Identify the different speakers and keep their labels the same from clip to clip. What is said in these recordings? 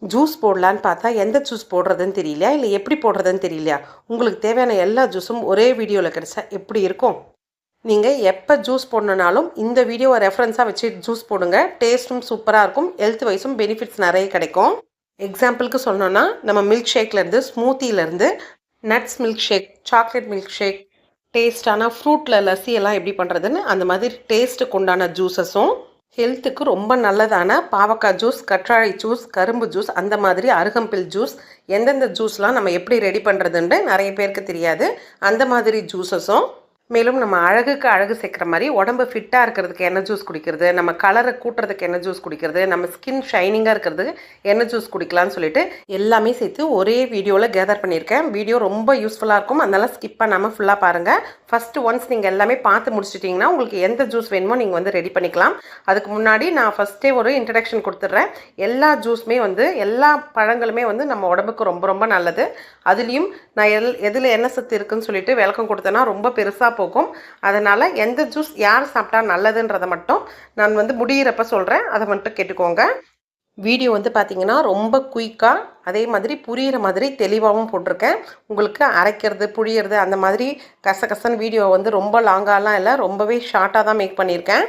Speaker 1: Juice போடலான்னு பார்த்தா எந்த ஜூஸ் போடுறதுன்னு தெரியலையா, இல்லை எப்படி போடுறதுன்னு தெரியலையா? உங்களுக்கு தேவையான எல்லா ஜூஸும் ஒரே வீடியோவில் கிடைச்சா எப்படி இருக்கும்? நீங்கள் எப்போ ஜூஸ் போடணுன்னாலும் இந்த வீடியோவை ரெஃபரன்ஸாக வச்சு ஜூஸ் போடுங்க. டேஸ்ட்டும் சூப்பராக இருக்கும். ஹெல்த் வைஸும் பெனிஃபிட்ஸ் நிறைய கிடைக்கும். எக்ஸாம்பிளுக்கு சொல்லணுன்னா, நம்ம மில்க் ஷேக்லேருந்து, ஸ்மூத்தியிலேருந்து, nuts milk shake, chocolate milk shake, டேஸ்டான ஃப்ரூட்டில் லஸ்ஸி எல்லாம் எப்படி பண்ணுறதுன்னு அந்த மாதிரி டேஸ்ட்டுக்கு உண்டான ஜூஸஸும், ஹெல்த்துக்கு ரொம்ப நல்லதான பாவக்காய் ஜூஸ், கற்றாழை ஜூஸ், கரும்பு ஜூஸ், அந்த மாதிரி அருகம்பில் ஜூஸ், எந்தெந்த ஜூஸ்லாம் நம்ம எப்படி ரெடி பண்ணுறதுன்ட்டு நிறைய பேருக்கு தெரியாது. அந்த மாதிரி ஜூஸஸும், மேலும் நம்ம அழகுக்கு அழகு சேர்க்குற மாதிரி உடம்பு ஃபிட்டாக இருக்கிறதுக்கு என்ன ஜூஸ் குடிக்கிறது, நம்ம கலரை கூட்டுறதுக்கு என்ன ஜூஸ் குடிக்கிறது, நம்ம ஸ்கின் ஷைனிங்காக இருக்கிறதுக்கு என்ன ஜூஸ் குடிக்கலாம்னு சொல்லிட்டு எல்லாமே சேர்த்து ஒரே வீடியோவில் கேதர் பண்ணியிருக்கேன். வீடியோ ரொம்ப யூஸ்ஃபுல்லாக இருக்கும். அதனால் ஸ்கிப் பண்ணாமல் ஃபுல்லாக பாருங்கள். ஃபஸ்ட்டு ஒன்ஸ் நீங்கள் எல்லாமே பார்த்து முடிச்சிட்டிங்கன்னா உங்களுக்கு எந்த ஜூஸ் வேணுமோ நீங்கள் வந்து ரெடி பண்ணிக்கலாம். அதுக்கு முன்னாடி நான் ஃபஸ்ட்டே ஒரு இன்ட்ரடக்ஷன் கொடுத்துட்றேன். எல்லா ஜூஸுமே வந்து எல்லா பழங்களுமே வந்து நம்ம உடம்புக்கு ரொம்ப ரொம்ப நல்லது. அதுலேயும் நான் எதில் என்ன சத்து இருக்குதுன்னு சொல்லிட்டு விளக்கம் கொடுத்தேன்னா ரொம்ப பெருசாக போகும். அதனால் எந்த ஜூஸ் யார் சாப்பிட்டா நல்லதுன்றதை மட்டும் நான் வந்து முடியிறப்ப சொல்கிறேன். அதை மட்டும் கேட்டுக்கோங்க. வீடியோ வந்து பார்த்திங்கன்னா ரொம்ப குயிக்காக, அதே மாதிரி புரிகிற மாதிரி தெளிவாகவும் போட்டிருக்கேன். உங்களுக்கு அரைக்கிறது புழியிறது அந்த மாதிரி கசகசன்னு வீடியோ வந்து ரொம்ப லாங்காலாம் இல்லை, ரொம்பவே ஷார்ட்டாக தான் மேக் பண்ணியிருக்கேன்.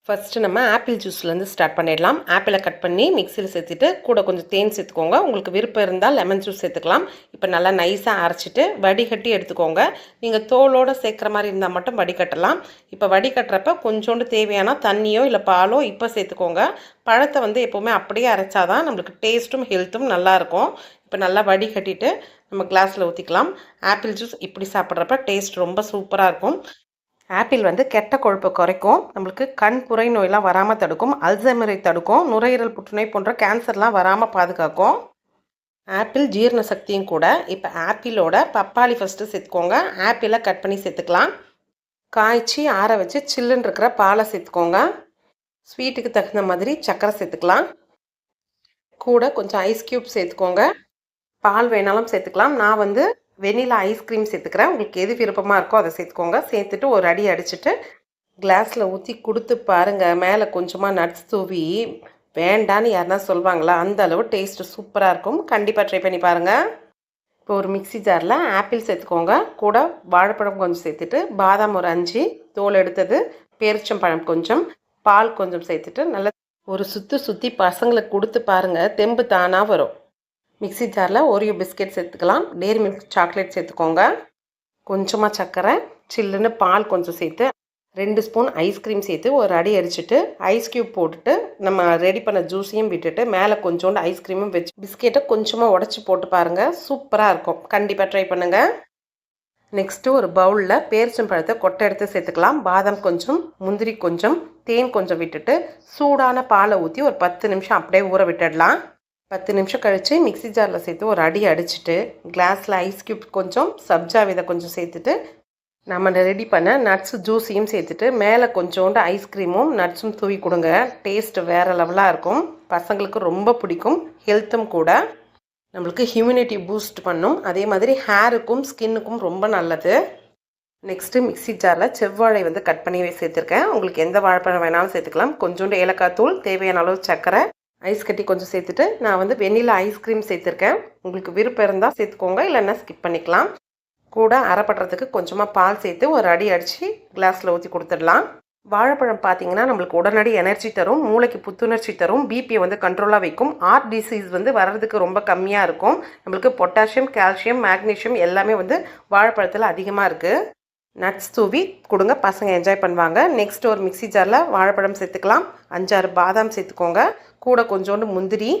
Speaker 1: ஃபஸ்ட்டு நம்ம ஆப்பிள் ஜூஸ்லேருந்து ஸ்டார்ட் பண்ணிடலாம். ஆப்பிளை கட் பண்ணி மிக்சியில் சேர்த்துட்டு கூட கொஞ்சம் தேன் சேர்த்துக்கோங்க. உங்களுக்கு விருப்பம் இருந்தால் லெமன் ஜூஸ் சேர்த்துக்கலாம். இப்போ நல்லா நைஸாக அரைச்சிட்டு வடிகட்டி எடுத்துக்கோங்க. நீங்கள் தோலோடு சேர்க்குற மாதிரி இருந்தால் மட்டும் வடிகட்டலாம். இப்போ வடிகட்டுறப்ப கொஞ்சோண்டு தேவையான தண்ணியோ இல்லை பாலோ இப்போ சேர்த்துக்கோங்க. பழத்தை வந்து எப்போவுமே அப்படியே அரைச்சாதான் நம்மளுக்கு டேஸ்ட்டும் ஹெல்த்தும் நல்லாயிருக்கும். இப்போ நல்லா வடிகட்டிட்டு நம்ம கிளாஸில் ஊற்றிக்கலாம். ஆப்பிள் ஜூஸ் இப்படி சாப்பிட்றப்ப டேஸ்ட் ரொம்ப சூப்பராக இருக்கும். ஆப்பிள் வந்து கெட்ட கொழுப்பை குறைக்கும், நம்மளுக்கு கண் புரை நோயெலாம் வராமல் தடுக்கும், அல்சைமரை தடுக்கும், நுரையீரல் புற்றுநோய் போன்ற கேன்சர்லாம் வராமல் பாதுகாக்கும். ஆப்பிள் ஜீரண சக்தியும் கூட. இப்போ ஆப்பிளோட பப்பாளி ஃபஸ்ட்டு சேர்த்துக்கோங்க. ஆப்பிளை கட் பண்ணி சேர்த்துக்கலாம். காய்ச்சி ஆற வச்சு சில்லுன்னு இருக்கிற பாலை சேர்த்துக்கோங்க. ஸ்வீட்டுக்கு தகுந்த மாதிரி சர்க்கரை சேர்த்துக்கலாம். கூட கொஞ்சம் ஐஸ் க்யூப் சேர்த்துக்கோங்க. பால் வேணாலும் சேர்த்துக்கலாம். நான் வந்து வெனிலா ஐஸ்கிரீம் சேர்த்துக்கிறேன். உங்களுக்கு எது விருப்பமாக இருக்கோ அதை சேர்த்துக்கோங்க. சேர்த்துட்டு ஒரு அடி அடிச்சுட்டு கிளாஸில் ஊற்றி கொடுத்து பாருங்கள். மேலே கொஞ்சமாக நட்ஸ் தூவி வேண்டான்னு யாருன்னா சொல்லுவாங்களா, அந்த அளவு டேஸ்ட்டு சூப்பராக இருக்கும். கண்டிப்பாக ட்ரை பண்ணி பாருங்கள். இப்போ ஒரு மிக்ஸி ஜாரில் ஆப்பிள் சேர்த்துக்கோங்க. கூட வாழைப்பழம் கொஞ்சம் சேர்த்துட்டு, பாதாம் ஒரு 5 தோல் எடுத்தது, பேரிச்சம்பழம் கொஞ்சம், பால் கொஞ்சம் சேர்த்துட்டு நல்லா ஒரு சுற்றி பசங்களுக்கு கொடுத்து பாருங்கள். தெம்பு தானாக வரும். மிக்ஸி ஜாரில் ஓரியோ பிஸ்கெட் சேர்த்துக்கலாம். டேரி மில்க் சாக்லேட் சேர்த்துக்கோங்க. கொஞ்சமாக சர்க்கரை, சில்லுன்னு பால் கொஞ்சம் சேர்த்து 2 ஸ்பூன் ஐஸ்கிரீம் சேர்த்து ஒரு அடி அடிச்சுட்டு ஐஸ் க்யூப் போட்டுட்டு நம்ம ரெடி பண்ண ஜூஸையும் விட்டுட்டு மேலே கொஞ்சோண்டு ஐஸ்கிரீமும் வச்சு பிஸ்கெட்டை கொஞ்சமாக உடச்சி போட்டு பாருங்கள். சூப்பராக இருக்கும். கண்டிப்பாக ட்ரை பண்ணுங்கள். நெக்ஸ்ட்டு ஒரு பவுலில் பேரிச்சம்பழத்தை கொட்டை எடுத்து சேர்த்துக்கலாம். பாதாம் கொஞ்சம், முந்திரி கொஞ்சம், தேன் கொஞ்சம் விட்டுட்டு சூடான பாலை ஊற்றி ஒரு 10 நிமிஷம் அப்படியே ஊற விட்டுடலாம். 10 நிமிஷம் கழித்து மிக்ஸி ஜாரில் சேர்த்து ஒரு அடி அடிச்சுட்டு கிளாஸில் ஐஸ் க்யூப் கொஞ்சம், சப்ஜா விதை கொஞ்சம் சேர்த்துட்டு நம்ம ரெடி பண்ண நட்ஸ் ஜூஸையும் சேர்த்துட்டு மேலே கொஞ்சோண்டு ஐஸ்கிரீமும் நட்ஸும் தூவி கொடுங்க. டேஸ்ட்டு வேறு லெவலாக இருக்கும். பசங்களுக்கு ரொம்ப பிடிக்கும். ஹெல்த்தும் கூட. நம்மளுக்கு ஹியூமினிட்டி பூஸ்ட் பண்ணும். அதே மாதிரி ஹேருக்கும் ஸ்கின்னுக்கும் ரொம்ப நல்லது. நெக்ஸ்ட்டு மிக்ஸி ஜாரில் செவ்வாழை வந்து கட் பண்ணி சேர்த்துருக்கேன். உங்களுக்கு எந்த வாழைப்பழம் வேணாலும் சேர்த்துக்கலாம். கொஞ்சோண்டு ஏலக்காய் தூள், தேவையான அளவு சர்க்கரை, ஐஸ் கட்டி கொஞ்சம் சேர்த்துட்டு நான் வந்து வெண்ணிலா ஐஸ்கிரீம் சேர்த்துருக்கேன். உங்களுக்கு விருப்பம் இருந்தால் சேர்த்துக்கோங்க, இல்லைன்னா ஸ்கிப் பண்ணிக்கலாம். கூட அரைப்படுறதுக்கு கொஞ்சமாக பால் சேர்த்து ஒரு அடி அடித்து கிளாஸில் ஊற்றி கொடுத்துடலாம். வாழைப்பழம் பார்த்திங்கன்னா நம்மளுக்கு உடனடி எனர்ஜி தரும், மூளைக்கு புத்துணர்ச்சி தரும், பிபியை வந்து கண்ட்ரோலாக வைக்கும், ஹார்ட் டிசீஸ் வந்து வர்றதுக்கு ரொம்ப கம்மியாக இருக்கும். நம்மளுக்கு பொட்டாசியம், கால்சியம், மேக்னீஷியம் எல்லாமே வந்து வாழைப்பழத்தில் அதிகமாக இருக்குது. நட்ஸ் தூவி கொடுங்க, பசங்க என்ஜாய் பண்ணுவாங்க. நெக்ஸ்ட் ஒரு மிக்ஸி ஜாரில் வாழைப்பழம் சேர்த்துக்கலாம். 5-6 பாதாம் சேர்த்துக்கோங்க. கூட கொஞ்சோண்டு முந்திரி,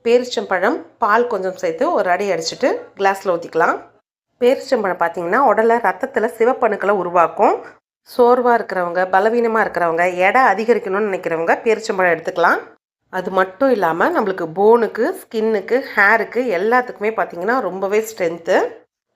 Speaker 1: பேரிச்சம்பழம், பால் கொஞ்சம் சேர்த்து ஒரு அடி அடிச்சுட்டு கிளாஸில் ஊற்றிக்கலாம். பேரிச்சம்பழம் பார்த்திங்கன்னா உடலில் ரத்தத்தில் சிவப்பணுக்களை உருவாக்கும். சோர்வாக இருக்கிறவங்க, பலவீனமாக இருக்கிறவங்க, எடை அதிகரிக்கணும்னு நினைக்கிறவங்க பேரிச்சம்பழம் எடுத்துக்கலாம். அது மட்டும் இல்லாமல் நம்மளுக்கு போனுக்கு, ஸ்கின்னுக்கு, ஹேருக்கு எல்லாத்துக்குமே பார்த்திங்கன்னா ரொம்பவே ஸ்ட்ரென்த்து.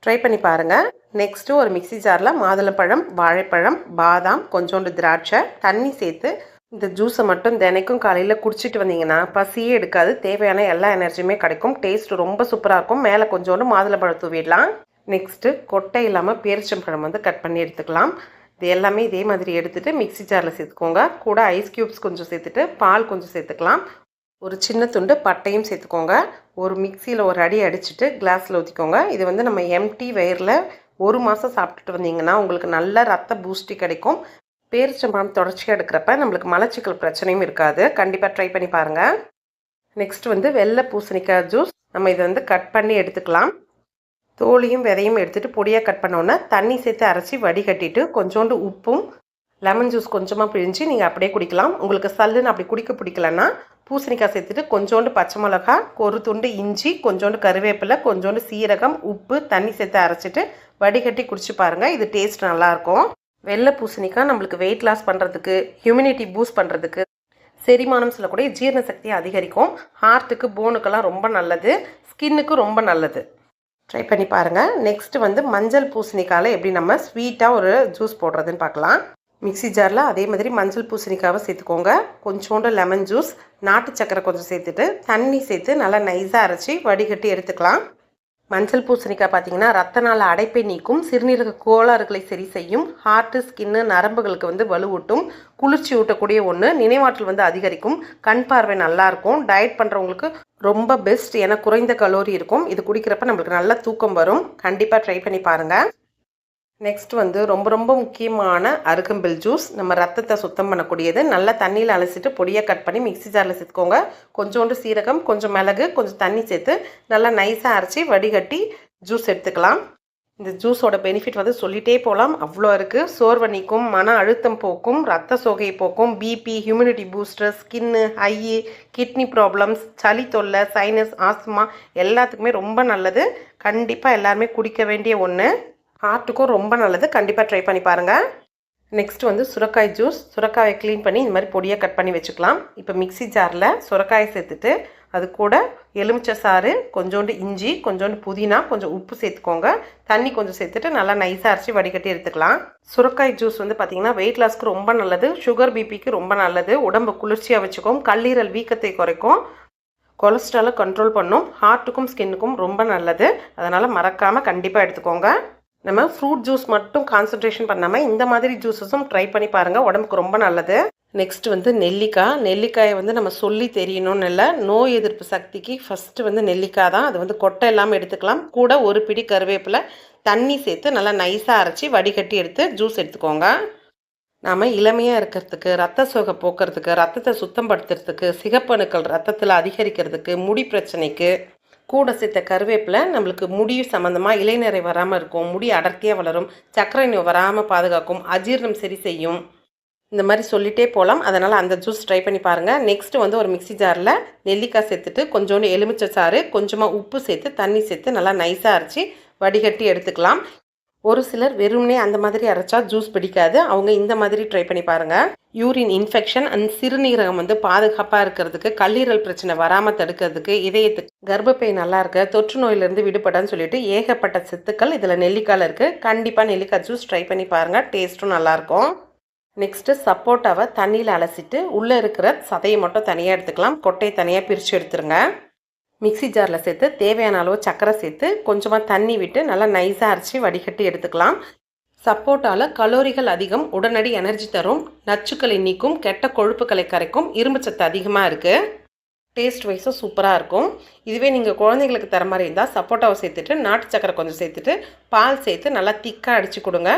Speaker 1: ட்ரை பண்ணி பாருங்கள். நெக்ஸ்ட்டு ஒரு மிக்ஸி ஜாரில் மாதுளம்பழம், வாழைப்பழம், பாதாம், கொஞ்சோண்டு திராட்சை, தண்ணி சேர்த்து இந்த ஜூஸை மட்டும் தினைக்கும் காலையில் குடிச்சிட்டு வந்தீங்கன்னா பசியே எடுக்காது. தேவையான எல்லா எனர்ஜியுமே கிடைக்கும். டேஸ்ட் ரொம்ப சூப்பராக இருக்கும். மேலே கொஞ்சோண்டு மாதுளம்பழம் தூவிடலாம். நெக்ஸ்ட்டு கொட்டை இல்லாமல் பேரிச்சம்பழம் வந்து கட் பண்ணி எடுத்துக்கலாம். இது எல்லாமே இதே மாதிரி எடுத்துகிட்டு மிக்ஸி ஜாரில் சேர்த்துக்கோங்க. கூட ஐஸ் க்யூப்ஸ் கொஞ்சம் சேர்த்துட்டு பால் கொஞ்சம் சேர்த்துக்கலாம். ஒரு சின்ன துண்டு பட்டையும் சேர்த்துக்கோங்க. ஒரு மிக்சியில் ஒரு அடி அடிச்சுட்டு கிளாஸில் ஊற்றிக்கோங்க. இது வந்து நம்ம எம்டி வயிறில் 1 மாதம் சாப்பிட்டுட்டு வந்தீங்கன்னா உங்களுக்கு நல்ல ரத்த பூஸ்டி கிடைக்கும். பேரிச்சம்பழம் தொடர்ச்சியாக எடுக்கிறப்ப நம்மளுக்கு மலச்சிக்கல் பிரச்சனையும் இருக்காது. கண்டிப்பாக ட்ரை பண்ணி பாருங்கள். நெக்ஸ்ட் வந்து வெள்ளை பூசணிக்காய் ஜூஸ். நம்ம இதை வந்து கட் பண்ணி எடுத்துக்கலாம். தோலியும் விதையும் எடுத்துகிட்டு பொடியாக கட் பண்ணோன்னே தண்ணி சேர்த்து அரைச்சி வடிகட்டிட்டு கொஞ்சோண்டு உப்பும் லெமன் ஜூஸ் கொஞ்சமாக பிழிஞ்சு நீங்கள் அப்படியே குடிக்கலாம். உங்களுக்கு சல்லுன்னு அப்படி குடிக்க பிடிக்கலன்னா பூசணிக்காய் சேர்த்துட்டு கொஞ்சோண்டு பச்சை மிளகா, ஒரு துண்டு இஞ்சி, கொஞ்சோண்டு கருவேப்பிலை, கொஞ்சோண்டு சீரகம், உப்பு, தண்ணி சேர்த்து அரைச்சிட்டு வடிகட்டி குடிச்சு பாருங்கள். இது டேஸ்ட் நல்லாயிருக்கும். வெள்ளை பூசணிக்காய் நம்மளுக்கு வெயிட் லாஸ் பண்ணுறதுக்கு, ஹியூமினிட்டி பூஸ்ட் பண்ணுறதுக்கு, செரிமானம் சொல்லக்கூடிய ஜீரண சக்தியை அதிகரிக்கும். ஹார்ட்டுக்கு, போனுக்கெல்லாம் ரொம்ப நல்லது. ஸ்கின்னுக்கு ரொம்ப நல்லது. ட்ரை பண்ணி பாருங்கள். நெக்ஸ்ட்டு வந்து மஞ்சள் பூசணிக்காயில் எப்படி நம்ம ஸ்வீட்டாக ஒரு ஜூஸ் போடுறதுன்னு பார்க்கலாம். மிக்ஸி ஜாரில் அதே மாதிரி மஞ்சள் பூசணிக்காவை சேர்த்துக்கோங்க. கொஞ்சோண்டு லெமன் ஜூஸ், நாட்டு சக்கரை கொஞ்சம் சேர்த்துட்டு தண்ணி சேர்த்து நல்லா நைஸாக அரைச்சி வடிகட்டி எடுத்துக்கலாம். மஞ்சள் பூசணிக்காய் பார்த்திங்கன்னா ரத்த நாள அடைப்பை நீக்கும், சிறுநீரக கோளாறுகளை சரி செய்யும், ஹார்ட்டு, ஸ்கின்னு, நரம்புகளுக்கு வந்து வலுவூட்டும், குளிர்ச்சி ஊட்டக்கூடிய ஒன்று, நினைவாற்றல் வந்து அதிகரிக்கும், கண் பார்வை நல்லாயிருக்கும். டயட் பண்ணுறவங்களுக்கு ரொம்ப பெஸ்ட். ஏன்னா குறைந்த கலோரி இருக்கும். இது குடிக்கிறப்ப நம்மளுக்கு நல்ல தூக்கம் வரும். கண்டிப்பாக ட்ரை பண்ணி பாருங்கள். நெக்ஸ்ட் வந்து ரொம்ப ரொம்ப முக்கியமான அருகம்பில் ஜூஸ். நம்ம ரத்தத்தை சுத்தம் பண்ணக்கூடியது. நல்லா தண்ணியில் அலசிட்டு பொடியாக கட் பண்ணி மிக்ஸி ஜாரில் சேர்த்துக்கோங்க. கொஞ்சோண்டு சீரகம், கொஞ்சம் மிளகு, கொஞ்சம் தண்ணி சேர்த்து நல்லா நைஸாக அரைச்சி வடிகட்டி ஜூஸ் எடுத்துக்கலாம். இந்த ஜூஸோட பெனிஃபிட் வந்து சொல்லிகிட்டே போகலாம், அவ்வளோ இருக்குது. சோர்வை நீக்கும், மன அழுத்தம் போக்கும், ரத்த சோகையை போக்கும், பிபி, ஹியூமினிட்டி பூஸ்டர், ஸ்கின்னு, ஐ, கிட்னி ப்ராப்ளம்ஸ், சளி தொல்லை, சைனஸ், ஆஸ்துமா எல்லாத்துக்குமே ரொம்ப நல்லது. கண்டிப்பாக எல்லாருமே குடிக்க வேண்டிய ஒன்று. ஹார்ட்டுக்கும் ரொம்ப நல்லது. கண்டிப்பாக ட்ரை பண்ணி பாருங்கள். நெக்ஸ்ட் வந்து சுரக்காய் ஜூஸ். சுரக்காயை க்ளீன் பண்ணி இந்த மாதிரி பொடியாக கட் பண்ணி வச்சுக்கலாம். இப்போ மிக்ஸி ஜாரில் சுரக்காயை சேர்த்துட்டு அது கூட எலுமிச்சை சாறு, கொஞ்சோண்டு இஞ்சி, கொஞ்சோண்டு புதினா, கொஞ்சம் உப்பு சேர்த்துக்கோங்க. தண்ணி கொஞ்சம் சேர்த்துட்டு நல்லா நைஸாக அரைச்சி வடிகட்டி எடுத்துக்கலாம். சுரக்காய் ஜூஸ் வந்து பார்த்திங்கன்னா வெயிட் லாஸ்க்கு ரொம்ப நல்லது. சுகர், பிபிக்கு ரொம்ப நல்லது. உடம்பு குளிர்ச்சியாக வச்சுக்கும், கல்லீரல் வீக்கத்தை குறைக்கும், கொலஸ்ட்ராலை கண்ட்ரோல் பண்ணும், ஹார்ட்டுக்கும் ஸ்கின்னுக்கும் ரொம்ப நல்லது. அதனால் மறக்காமல் கண்டிப்பாக எடுத்துக்கோங்க. நம்ம ஃப்ரூட் ஜூஸ் மட்டும் கான்சன்ட்ரேஷன் பண்ணாமல் இந்த மாதிரி ஜூஸஸும் ட்ரை பண்ணி பாருங்கள். உடம்புக்கு ரொம்ப நல்லது. நெக்ஸ்ட் வந்து நெல்லிக்காய். நெல்லிக்காயை வந்து நம்ம சொல்லி தெரியணும்னு இல்லை, நோய் எதிர்ப்பு சக்திக்கு ஃபஸ்ட்டு வந்து நெல்லிக்காய் தான். அது வந்து கொட்டை இல்லாமல் எடுத்துக்கலாம். கூட ஒரு பிடி கருவேப்பிலை, தண்ணி சேர்த்து நல்லா நைஸாக அரைச்சி வடிகட்டி எடுத்து ஜூஸ் எடுத்துக்கோங்க. நாம் இளமையாக இருக்கிறதுக்கு, ரத்த சோகை போக்குறதுக்கு, ரத்தத்தை சுத்தம் படுத்துறதுக்கு, சிகப்பணுக்கள் ரத்தத்தில் அதிகரிக்கிறதுக்கு, முடி பிரச்சனைக்கு, கூட சேர்த்த கருவேப்பிலை நம்மளுக்கு முடி சம்மந்தமாக இலைநரை வராமல் இருக்கும், முடி அடர்த்தியாக வளரும், சர்க்கரை நோய் வராமல் பாதுகாக்கும், அஜீரணம் சரி செய்யும். இந்த மாதிரி சொல்லிகிட்டே போகலாம். அதனால் அந்த ஜூஸ் ட்ரை பண்ணி பாருங்கள். நெக்ஸ்ட்டு வந்து ஒரு மிக்ஸி ஜாரில் நெல்லிக்காய் சேர்த்துட்டு கொஞ்சோண்டு எலுமிச்சை சாறு, கொஞ்சமாக உப்பு சேர்த்து தண்ணி சேர்த்து நல்லா நைஸாக அரைச்சி வடிகட்டி எடுத்துக்கலாம். ஒரு சிலர் வெறும்னே அந்த மாதிரி அரைச்சா ஜூஸ் பிடிக்காது. அவங்க இந்த மாதிரி ட்ரை பண்ணி பாருங்கள். யூரின் இன்ஃபெக்ஷன் அண்ட் சிறுநீரகம் வந்து பாதுகாப்பாக இருக்கிறதுக்கு, கல்லீரல் பிரச்சனை வராமல் தடுக்கிறதுக்கு, இதயத்துக்கு, கர்ப்பப்பை நல்லா இருக்க, தொற்று நோயிலிருந்து விடுபடன்னு சொல்லிட்டு ஏகப்பட்ட சத்துக்கள் இதில் நெல்லிக்காயில் இருக்குது. கண்டிப்பாக நெல்லிக்காய் ஜூஸ் ட்ரை பண்ணி பாருங்கள். டேஸ்ட்டும் நல்லாயிருக்கும். நெக்ஸ்ட்டு சப்போட்டாவை தண்ணியில் அலசிட்டு உள்ளே இருக்கிற சதையை மட்டும் தனியாக எடுத்துக்கலாம். கொட்டையை தனியாக பிரித்து எடுத்துருங்க. மிக்ஸி ஜாரில் சேர்த்து தேவையான அளவு சர்க்கரை சேர்த்து கொஞ்சமாக தண்ணி விட்டு நல்லா நைஸாக அரைச்சி வடிகட்டி எடுத்துக்கலாம். சப்போட்டாவில் கலோரிகள் அதிகம், உடனடி எனர்ஜி தரும், நச்சுக்களை நீக்கும், கெட்ட கொழுப்புகளை கரைக்கும், இரும்பு சத்து அதிகமாக இருக்குது. டேஸ்ட் வைஸும் சூப்பராக இருக்கும். இதுவே நீங்கள் குழந்தைங்களுக்கு தர மாதிரி இருந்தால் சப்போட்டாவை சேர்த்துட்டு நாட்டு சக்கரை கொஞ்சம் சேர்த்துட்டு பால் சேர்த்து நல்லா திக்காக அடித்து கொடுங்க.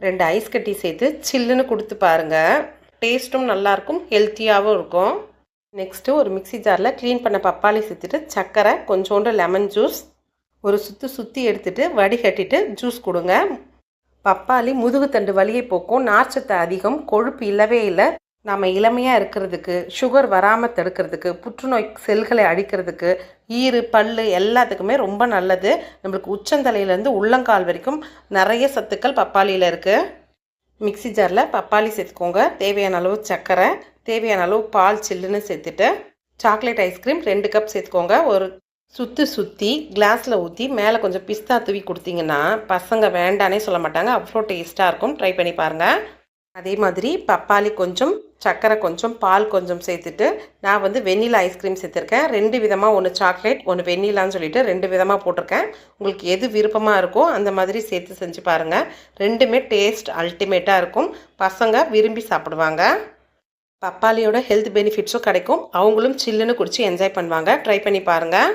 Speaker 1: 2 ஐஸ் கட்டி சேர்த்து சில்லுன்னு கொடுத்து பாருங்கள். டேஸ்ட்டும் நல்லாயிருக்கும், ஹெல்த்தியாகவும் இருக்கும். நெக்ஸ்ட்டு ஒரு மிக்ஸி ஜாரில் க்ளீன் பண்ண பப்பாளி சேர்த்துட்டு சர்க்கரை, கொஞ்சோண்டு லெமன் ஜூஸ் ஒரு சுற்றி எடுத்துகிட்டு வடிகட்டிட்டு ஜூஸ் கொடுங்க. பப்பாளி முதுகுத்தண்டு வலியை போக்கும், நார்ச்சத்து அதிகம், கொழுப்பு இல்லவே இல்லை. நம்ம இளமையாக இருக்கிறதுக்கு, சுகர் வராமல் தடுக்கிறதுக்கு, புற்றுநோய் செல்களை அழிக்கிறதுக்கு, ஈறு, பல் எல்லாத்துக்குமே ரொம்ப நல்லது. நம்மளுக்கு உச்சந்தலையிலேருந்து உள்ளங்கால் வரைக்கும் நிறைய சத்துக்கள் பப்பாளியில் இருக்குது. மிக்ஸி ஜாரில் பப்பாளி சேர்த்துக்கோங்க. தேவையான அளவு சர்க்கரை, தேவையான அளவு பால் சில்லுன்னு சேர்த்துட்டு சாக்லேட் ஐஸ்கிரீம் 2 கப் சேர்த்துக்கோங்க. ஒரு சுற்றி கிளாஸில் ஊற்றி மேலே கொஞ்சம் பிஸ்தா தூவி கொடுத்தீங்கன்னா பசங்க வேண்டானே சொல்ல மாட்டாங்க. அவ்வளோ டேஸ்ட்டாக இருக்கும். ட்ரை பண்ணி பாருங்கள். அதே மாதிரி பப்பாளி கொஞ்சம், சர்க்கரை கொஞ்சம், பால் கொஞ்சம் சேர்த்துட்டு நான் வந்து வெண்ணிலா ஐஸ்கிரீம் சேர்த்துருக்கேன். 2 விதமாக, ஒன்று சாக்லேட், ஒன்று வெண்ணிலான்னு சொல்லிட்டு 2 விதமாக போட்டிருக்கேன். உங்களுக்கு எது விருப்பமாக இருக்கோ அந்த மாதிரி சேர்த்து செஞ்சு பாருங்கள். ரெண்டுமே டேஸ்ட் அல்டிமேட்டாக இருக்கும். பசங்க விரும்பி சாப்பிடுவாங்க. பப்பாளியோட ஹெல்த் பெனிஃபிட்ஸும் கிடைக்கும். அவங்களும் சில்லுன்னு குடிச்சு என்ஜாய் பண்ணுவாங்க. ட்ரை பண்ணி பாருங்கள்.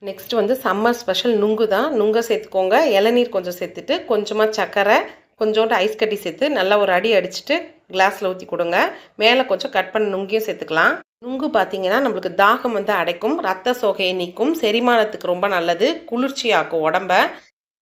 Speaker 1: நெக்ஸ்ட் வந்து சம்மர் ஸ்பெஷல் நுங்கு தான். நுங்கை சேர்த்துக்கோங்க. இளநீர் கொஞ்சம் சேர்த்துட்டு கொஞ்சமாக சர்க்கரை கொஞ்சோண்டு ஐஸ் கட்டி சேர்த்து நல்லா ஒரு அடி அடிச்சுட்டு கிளாஸில் ஊற்றி கொடுங்க. மேலே கொஞ்சம் கட் பண்ண நுங்கியும் சேர்த்துக்கலாம். நுங்கு பார்த்தீங்கன்னா நம்மளுக்கு தாகம் வந்து அடைக்கும், ரத்த சோகையை நீக்கும், செரிமானத்துக்கு ரொம்ப நல்லது, குளிர்ச்சியாக்கும் உடம்ப.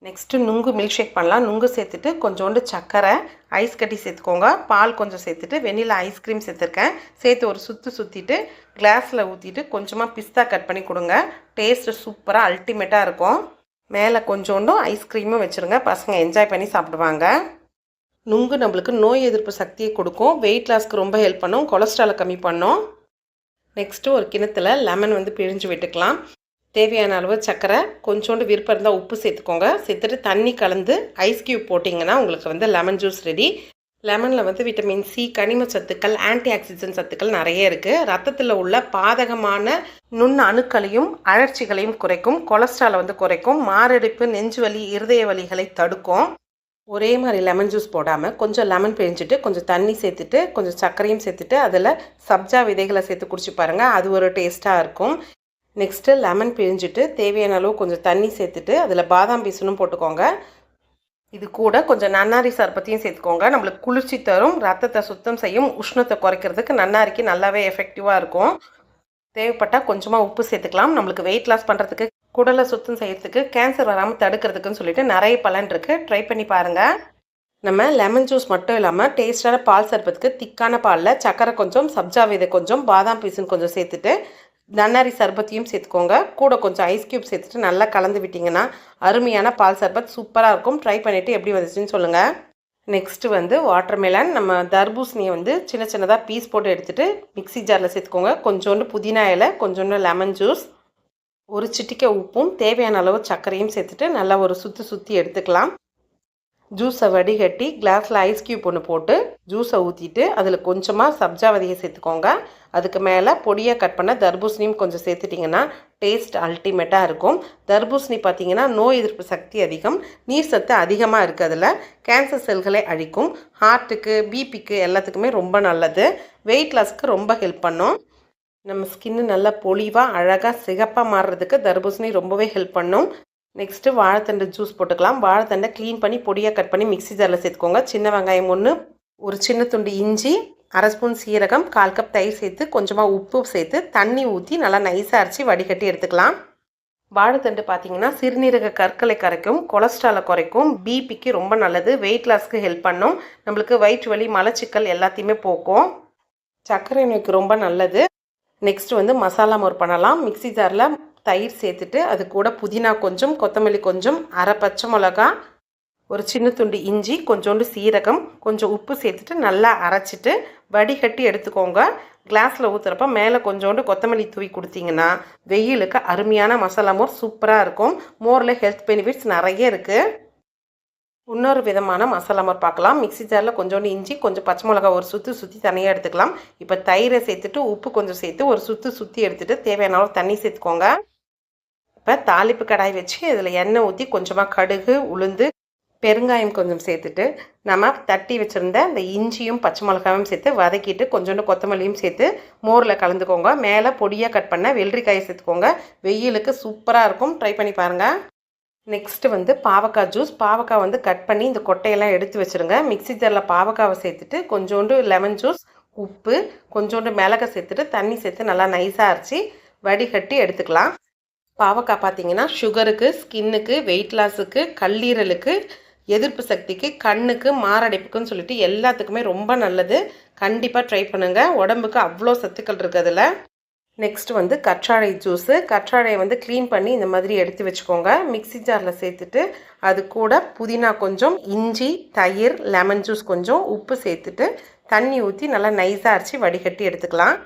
Speaker 1: நெக்ஸ்ட்டு நுங்கு மில்க் ஷேக் பண்ணலாம். நுங்கு சேர்த்துட்டு கொஞ்சோண்டு சர்க்கரை ஐஸ் கட்டி சேர்த்துக்கோங்க. பால் கொஞ்சம் சேர்த்துட்டு வெண்ணிலா ஐஸ்கிரீம் சேர்த்துருக்கேன். சேர்த்து ஒரு சுற்றிட்டு கிளாஸில் ஊற்றிட்டு கொஞ்சமாக பிஸ்தா கட் பண்ணி கொடுங்க. டேஸ்ட்டு சூப்பராக அல்டிமேட்டாக இருக்கும். மேலே கொஞ்சோண்டும் ஐஸ்கிரீமும் வச்சுருங்க. பசங்க என்ஜாய் பண்ணி சாப்பிடுவாங்க. நுங்கு நம்மளுக்கு நோய் எதிர்ப்பு சக்தியை கொடுக்கும், வெயிட் லாஸ்க்கு ரொம்ப ஹெல்ப் பண்ணும், கொலஸ்ட்ராலை கம்மி பண்ணும். நெக்ஸ்ட்டு ஒரு கிணத்துல லெமன் வந்து பிழிஞ்சு விட்டுக்கலாம். தேவையான அளவு சர்க்கரை கொஞ்சோண்டு விருப்பம் இருந்தால் உப்பு சேர்த்துக்கோங்க. சேர்த்துட்டு தண்ணி கலந்து ஐஸ் க்யூப் போட்டிங்கன்னா உங்களுக்கு வந்து லெமன் ஜூஸ் ரெடி. லெமனில் வந்து விட்டமின் சி, கனிம சத்துக்கள், ஆன்டி ஆக்சிடென்ட் சத்துக்கள் நிறைய இருக்குது. ரத்தத்தில் உள்ள பாதகமான நுண் அணுக்களையும் அழற்சிகளையும் குறைக்கும், கொலஸ்ட்ராலை வந்து குறைக்கும், மாரடைப்பு, நெஞ்சு வலி, இருதய வலிகளை தடுக்கும். ஒரே மாதிரி லெமன் ஜூஸ் போடாமல் கொஞ்சம் லெமன் பிழிஞ்சிட்டு கொஞ்சம் தண்ணி சேர்த்துட்டு கொஞ்சம் சர்க்கரையும் சேர்த்துட்டு அதில் சப்ஜா விதைகளை சேர்த்து குடிச்சு பாருங்கள். அது ஒரு டேஸ்ட்டாக இருக்கும். நெக்ஸ்ட்டு லெமன் பிழிஞ்சிட்டு தேவையான அளவு கொஞ்சம் தண்ணி சேர்த்துட்டு அதில் பாதாம் பீசனும் போட்டுக்கோங்க. இது கூட கொஞ்சம் நன்னாரி சர்பத்தையும் சேர்த்துக்கோங்க. நம்மளுக்கு குளிர்ச்சி தரும், ரத்தத்தை சுத்தம் செய்யும், உஷ்ணத்தை குறைக்கிறதுக்கு நன்னாரிக்கு நல்லாவே எஃபெக்டிவாக இருக்கும். தேவைப்பட்டால் கொஞ்சமாக உப்பு சேர்த்துக்கலாம். நம்மளுக்கு வெயிட் லாஸ் பண்ணுறதுக்கு, குடலை சுத்தம் செய்கிறதுக்கு, கேன்சர் வராமல் தடுக்கிறதுக்குன்னு சொல்லிட்டு நிறைய பலன் இருக்குது. ட்ரை பண்ணி பாருங்கள். நம்ம லெமன் ஜூஸ் மட்டும் இல்லாமல் டேஸ்டான பால் சர்பத்துக்கு திக்கான பாலில் சக்கரை கொஞ்சம், சப்ஜா விதை கொஞ்சம், பாதாம் பீசன் கொஞ்சம் சேர்த்துட்டு நன்னாரி சர்பத்தையும் சேர்த்துக்கோங்க. கூட கொஞ்சம் ஐஸ் க்யூப் சேர்த்துட்டு நல்லா கலந்து விட்டிங்கன்னா அருமையான பால் சர்பத் சூப்பராக இருக்கும். ட்ரை பண்ணிவிட்டு எப்படி வந்துச்சுன்னு சொல்லுங்கள். நெக்ஸ்ட்டு வந்து வாட்டர்மெலன். நம்ம தர்பூசணியை வந்து சின்ன சின்னதாக பீஸ் போட்டு எடுத்துகிட்டு மிக்ஸி ஜாரில் சேர்த்துக்கோங்க. கொஞ்சோண்டு புதினா இலை, கொஞ்சோண்டு லெமன் ஜூஸ், ஒரு சிட்டிக்கை உப்பும் தேவையான அளவு சர்க்கரையும் சேர்த்துட்டு நல்லா ஒரு சுற்றி எடுத்துக்கலாம். ஜூஸை வடிகட்டி கிளாஸில் ஐஸ் க்யூப் ஒன்று போட்டு ஜூஸை ஊற்றிட்டு அதில் கொஞ்சமாக சப்ஜா விதையை சேர்த்துக்கோங்க. அதுக்கு மேலே பொடியாக கட் பண்ண தர்பூசணியும் கொஞ்சம் சேர்த்துட்டிங்கன்னா டேஸ்ட் அல்டிமேட்டாக இருக்கும். தர்பூசணி பார்த்திங்கன்னா நோய் எதிர்ப்பு சக்தி அதிகம், நீர் சத்து அதிகமாக இருக்குது. அதில் கேன்சர் செல்களை அழிக்கும், ஹார்ட்டுக்கு, பிபிக்கு எல்லாத்துக்குமே ரொம்ப நல்லது, வெயிட் லாஸ்க்கு ரொம்ப ஹெல்ப் பண்ணும். நம்ம ஸ்கின்னு நல்லா பொலிவாக அழகாக சிகப்பாக மாறுறதுக்கு தர்பூசணி ரொம்பவே ஹெல்ப் பண்ணும். நெக்ஸ்ட்டு வாழைத்தண்டு ஜூஸ் போட்டுக்கலாம். வாழைத்தண்டை க்ளீன் பண்ணி பொடியாக கட் பண்ணி மிக்ஸி ஜாரில் சேர்த்துக்கோங்க. சின்ன வெங்காயம் 1, ஒரு சின்ன துண்டு இஞ்சி, 1/2 ஸ்பூன் சீரகம், 1/4 கப் தயிர் சேர்த்து கொஞ்சமாக உப்பு சேர்த்து தண்ணி ஊற்றி நல்லா நைஸாக அரைச்சி வடிகட்டி எடுத்துக்கலாம். வாழைத்தண்டு பார்த்திங்கன்னா சிறுநீரக கற்களை கரைக்கும், கொலஸ்ட்ராலை குறைக்கும், பிபிக்கு ரொம்ப நல்லது, வெயிட் லாஸ்க்கு ஹெல்ப் பண்ணும், நம்மளுக்கு வயிற்று வலி, மலச்சிக்கல் எல்லாத்தையுமே போக்கும், சர்க்கரை நோய்க்கு ரொம்ப நல்லது. நெக்ஸ்ட்டு வந்து மசாலா மோர் பண்ணலாம். மிக்ஸி ஜாரில் தயிர் சேர்த்துட்டு அது கூட புதினா கொஞ்சம், கொத்தமல்லி கொஞ்சம், 1/2 பச்சை மிளகா, ஒரு சின்ன துண்டு இஞ்சி, கொஞ்சோண்டு சீரகம், கொஞ்சம் உப்பு சேர்த்துட்டு நல்லா அரைச்சிட்டு வடிகட்டி எடுத்துக்கோங்க. கிளாஸில் ஊற்றுறப்ப மேலே கொஞ்சோண்டு கொத்தமல்லி தூவி கொடுத்தீங்கன்னா வெயிலுக்கு அருமையான மசாலா மோர் சூப்பராக இருக்கும். மோரில் ஹெல்த் பெனிஃபிட்ஸ் நிறைய இருக்குது. இன்னொரு விதமான மசாலா மோர் பார்க்கலாம். மிக்ஸி ஜாரில் கொஞ்சோண்டு இஞ்சி, கொஞ்சம் பச்சை மிளகா ஒரு சுற்றி தனியாக எடுத்துக்கலாம். இப்போ தயிரை சேர்த்துட்டு உப்பு கொஞ்சம் சேர்த்து ஒரு சுற்றி எடுத்துகிட்டு தேவையான அளவு தண்ணி சேர்த்துக்கோங்க. இப்போ தாளிப்பு கடாய் வச்சு இதில் எண்ணெய் ஊற்றி கொஞ்சமாக கடுகு, உளுந்து, பெருங்காயம் கொஞ்சம் சேர்த்துட்டு நம்ம தட்டி வச்சுருந்த இந்த இஞ்சியும் பச்சை மிளகாயும் சேர்த்து வதக்கிட்டு கொஞ்சோண்டு கொத்தமல்லியும் சேர்த்து மோரில் கலந்துக்கோங்க. மேலே பொடியாக கட் பண்ண வெள்ளரிக்காயை சேர்த்துக்கோங்க. வெயிலுக்கு சூப்பராக இருக்கும். ட்ரை பண்ணி பாருங்கள். நெக்ஸ்ட்டு வந்து பாவக்காய் ஜூஸ். பாவக்காய் வந்து கட் பண்ணி இந்த கொட்டையெல்லாம் எடுத்து வச்சுருங்க. மிக்ஸி ஜாரில் பாவக்காவை சேர்த்துட்டு கொஞ்சோண்டு லெமன் ஜூஸ், உப்பு, கொஞ்சோண்டு மிளகை சேர்த்துட்டு தண்ணி சேர்த்து நல்லா நைஸாக அரைச்சி வடிகட்டி எடுத்துக்கலாம். பாவக்காய் பார்த்திங்கன்னா சுகருக்கு, ஸ்கின்னுக்கு, வெயிட் லாஸுக்கு, கல்லீரலுக்கு, எதிர்ப்பு சக்திக்கு, கண்ணுக்கு, மாரடைப்புக்குன்னு சொல்லிட்டு எல்லாத்துக்குமே ரொம்ப நல்லது. கண்டிப்பாக ட்ரை பண்ணுங்கள். உடம்புக்கு அவ்வளோ சத்துக்கள் இருக்குது அதில். நெக்ஸ்ட் வந்து கற்றாழை ஜூஸு. கற்றாழையை வந்து க்ளீன் பண்ணி இந்த மாதிரி எடுத்து வச்சுக்கோங்க. மிக்ஸி ஜாரில் சேர்த்துட்டு அது கூட புதினா கொஞ்சம், இஞ்சி, தயிர், லெமன் ஜூஸ் கொஞ்சம், உப்பு சேர்த்துட்டு தண்ணி ஊற்றி நல்லா நைஸாக அரைச்சி வடிகட்டி எடுத்துக்கலாம்.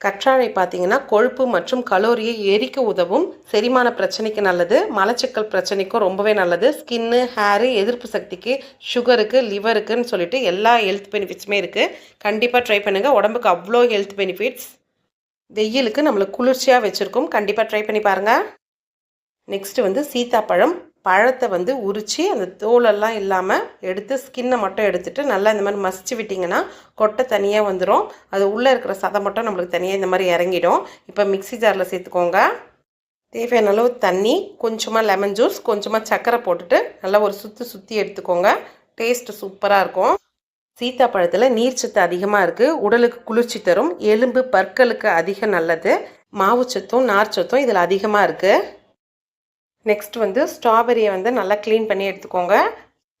Speaker 1: கற்றாழை பார்த்திங்கன்னா கொழுப்பு மற்றும் கலோரியை எரிக்க உதவும், செரிமான பிரச்சனைக்கு நல்லது, மலச்சிக்கல் பிரச்சனைக்கும் ரொம்பவே நல்லது, ஸ்கின்னு, ஹேரு, எதிர்ப்பு சக்திக்கு, சுகருக்கு, லிவருக்குன்னு சொல்லிட்டு எல்லா ஹெல்த் பெனிஃபிட்ஸுமே இருக்குது. கண்டிப்பாக ட்ரை பண்ணுங்கள். உடம்புக்கு அவ்வளோ ஹெல்த் பெனிஃபிட்ஸ். வெயிலுக்கு நம்மளுக்கு குளிர்ச்சியாக வச்சுருக்கோம். கண்டிப்பாக ட்ரை பண்ணி பாருங்கள். நெக்ஸ்ட்டு வந்து சீத்தாப்பழம். பழத்தை வந்து உரித்து அந்த தோலெல்லாம் இல்லாமல் எடுத்து ஸ்கின்னை மட்டும் எடுத்துகிட்டு நல்லா இந்த மாதிரி மசிச்சு விட்டிங்கன்னா கொட்டை தனியாக வந்துடும். அது உள்ளே இருக்கிற சதை மட்டும் நம்மளுக்கு தனியாக இந்த மாதிரி இறங்கிடும். இப்போ மிக்ஸி ஜாரில் சேர்த்துக்கோங்க. தேவையான அளவு தண்ணி, கொஞ்சமாக லெமன் ஜூஸ், கொஞ்சமாக சர்க்கரை போட்டுட்டு நல்லா ஒரு சுற்றி எடுத்துக்கோங்க. டேஸ்ட்டு சூப்பராக இருக்கும். சீத்தாப்பழத்தில் நீர்ச்சத்து அதிகமாக இருக்குது. உடலுக்கு குளிர்ச்சி தரும். எலும்பு பற்களுக்கு அதிக நல்லது. மாவுச்சத்தும் நார்ச்சத்தும் இதில் அதிகமாக இருக்குது. நெக்ஸ்ட் வந்து ஸ்ட்ராபெரியை வந்து நல்லா க்ளீன் பண்ணி எடுத்துக்கோங்க.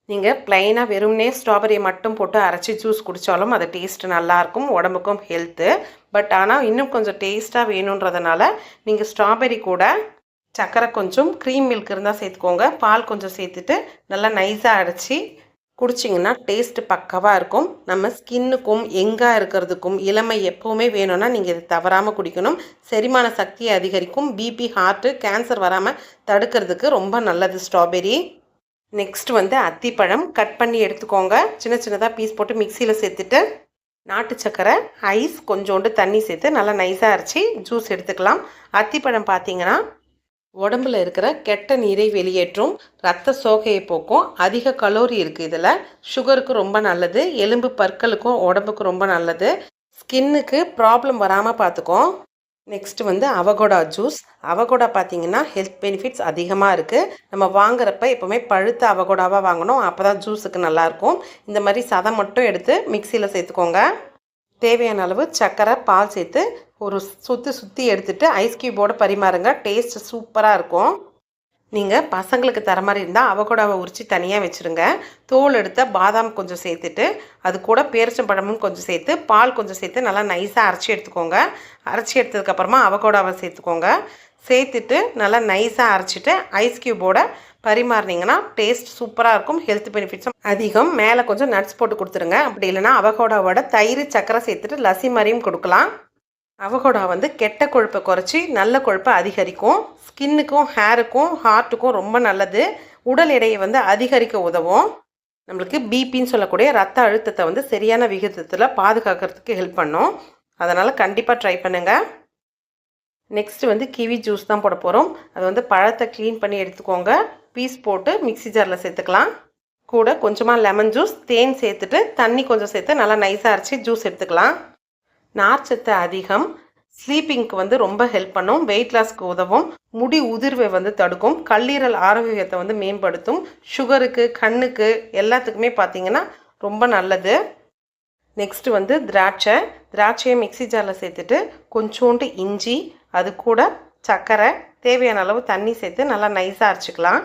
Speaker 1: நீங்கள் ப்ளைனாக வெறும்னே ஸ்ட்ராபெரியை மட்டும் போட்டு அரைச்சி ஜூஸ் குடித்தாலும் அது டேஸ்ட்டு நல்லாயிருக்கும், உடம்புக்கும் ஹெல்த்து. பட் ஆனால் இன்னும் கொஞ்சம் டேஸ்ட்டாக வேணுன்றதுனால நீங்கள் ஸ்ட்ராபெரி கூட சர்க்கரை கொஞ்சம், க்ரீம் மில்க் இருந்தால் சேர்த்துக்கோங்க. பால் கொஞ்சம் சேர்த்துட்டு நல்லா நைஸாக அரைச்சி குடிச்சிங்கன்னா டேஸ்ட்டு பக்காவாக இருக்கும். நம்ம ஸ்கின்னுக்கும் எங்காக இருக்கிறதுக்கும் இளமை எப்போவுமே வேணும்னா நீங்கள் இது தவறாமல் குடிக்கணும். செரிமான சக்தியை அதிகரிக்கும். பிபி, ஹார்ட்டு, கேன்சர் வராமல் தடுக்கிறதுக்கு ரொம்ப நல்லது ஸ்ட்ராபெரி. நெக்ஸ்ட் வந்து அத்திப்பழம் கட் பண்ணி எடுத்துக்கோங்க. சின்ன சின்னதாக பீஸ் போட்டு மிக்சியில் சேர்த்துட்டு நாட்டு சக்கரை, ஐஸ், கொஞ்சோண்டு தண்ணி சேர்த்து நல்லா நைஸாக அரைச்சி ஜூஸ் எடுத்துக்கலாம். அத்திப்பழம் பார்த்தீங்கன்னா உடம்புல இருக்கிற கெட்ட நீரை வெளியேற்றும், ரத்த சோகையை போக்கும், அதிக கலோரி இருக்குது இதில். சுகருக்கு ரொம்ப நல்லது, எலும்பு பற்களுக்கும் உடம்புக்கு ரொம்ப நல்லது, ஸ்கின்னுக்கு ப்ராப்ளம் வராமல் பார்த்துக்கும். நெக்ஸ்ட் வந்து அவகோடா ஜூஸ். அவகோடா பார்த்தீங்கன்னா ஹெல்த் பெனிஃபிட்ஸ் அதிகமாக இருக்குது. நம்ம வாங்குறப்ப எப்போவுமே பழுத்த அவகோடாவாக வாங்கணும், அப்போ தான் ஜூஸுக்கு நல்லாயிருக்கும். இந்த மாதிரி சதை மட்டும் எடுத்து மிக்சியில் சேர்த்துக்கோங்க. தேவையான அளவு சர்க்கரை, பால் சேர்த்து ஒரு சுற்றி எடுத்துகிட்டு ஐஸ் க்யூபோடு பரிமாறுங்க. டேஸ்ட் சூப்பராக இருக்கும். நீங்கள் பசங்களுக்கு தர மாதிரி இருந்தால் அவகோடாவை உரித்து தனியாக வச்சுருங்க. தோல் எடுத்த பாதாம் கொஞ்சம் சேர்த்துட்டு அது கூட பேரிச்சம்பழமும் கொஞ்சம் சேர்த்து பால் கொஞ்சம் சேர்த்து நல்லா நைஸாக அரைச்சி எடுத்துக்கோங்க. அரைச்சி எடுத்ததுக்கப்புறமா அவகோடாவை சேர்த்துக்கோங்க. சேர்த்துட்டு நல்லா நைஸாக அரைச்சிட்டு ஐஸ் க்யூபோட பரிமாறினீங்கன்னா டேஸ்ட் சூப்பராக இருக்கும். ஹெல்த் பெனிஃபிட்ஸும் அதிகம். மேலே கொஞ்சம் நட்ஸ் போட்டு கொடுத்துருங்க. அப்படி இல்லைனா அவகோடாவோட தயிர், சர்க்கரை சேர்த்துட்டு லஸ்ஸி மாதிரியும் கொடுக்கலாம். அவகோடா வந்து கெட்ட கொழுப்பை குறைச்சி நல்ல கொழுப்பை அதிகரிக்கும். ஸ்கின்னுக்கும், ஹேருக்கும், ஹார்ட்டுக்கும் ரொம்ப நல்லது. உடல் எடையை வந்து அதிகரிக்க உதவும். நம்மளுக்கு பிபின்னு சொல்லக்கூடிய ரத்த அழுத்தத்தை வந்து சரியான விகிதத்தில் பாதுகாக்கிறதுக்கு ஹெல்ப் பண்ணும். அதனால் கண்டிப்பாக ட்ரை பண்ணுங்கள். நெக்ஸ்ட் வந்து கிவி ஜூஸ் தான் போட போகிறோம். அது வந்து பழத்தை க்ளீன் பண்ணி எடுத்துக்கோங்க. பீஸ் போட்டு மிக்ஸி ஜாரில் சேர்த்துக்கலாம். கூட கொஞ்சமாக லெமன் ஜூஸ், தேன் சேர்த்துட்டு தண்ணி கொஞ்சம் சேர்த்து நல்லா நைஸாக அரைச்சி ஜூஸ் எடுத்துக்கலாம். நார்ச்சத்து அதிகம். ஸ்லீப்பிங்க்கு வந்து ரொம்ப ஹெல்ப் பண்ணும். வெயிட் லாஸ்க்கு உதவும். முடி உதிர்வை வந்து தடுக்கும். கல்லீரல் ஆரோக்கியத்தை வந்து மேம்படுத்தும். சுகருக்கு, கண்ணுக்கு எல்லாத்துக்குமே பார்த்திங்கன்னா ரொம்ப நல்லது. நெக்ஸ்ட்டு வந்து திராட்சையை மிக்ஸி ஜாரில் சேர்த்துட்டு கொஞ்சோண்டு இஞ்சி, அது கூட சர்க்கரை, தேவையான அளவு தண்ணி சேர்த்து நல்லா நைஸாக அரைச்சிக்கலாம்.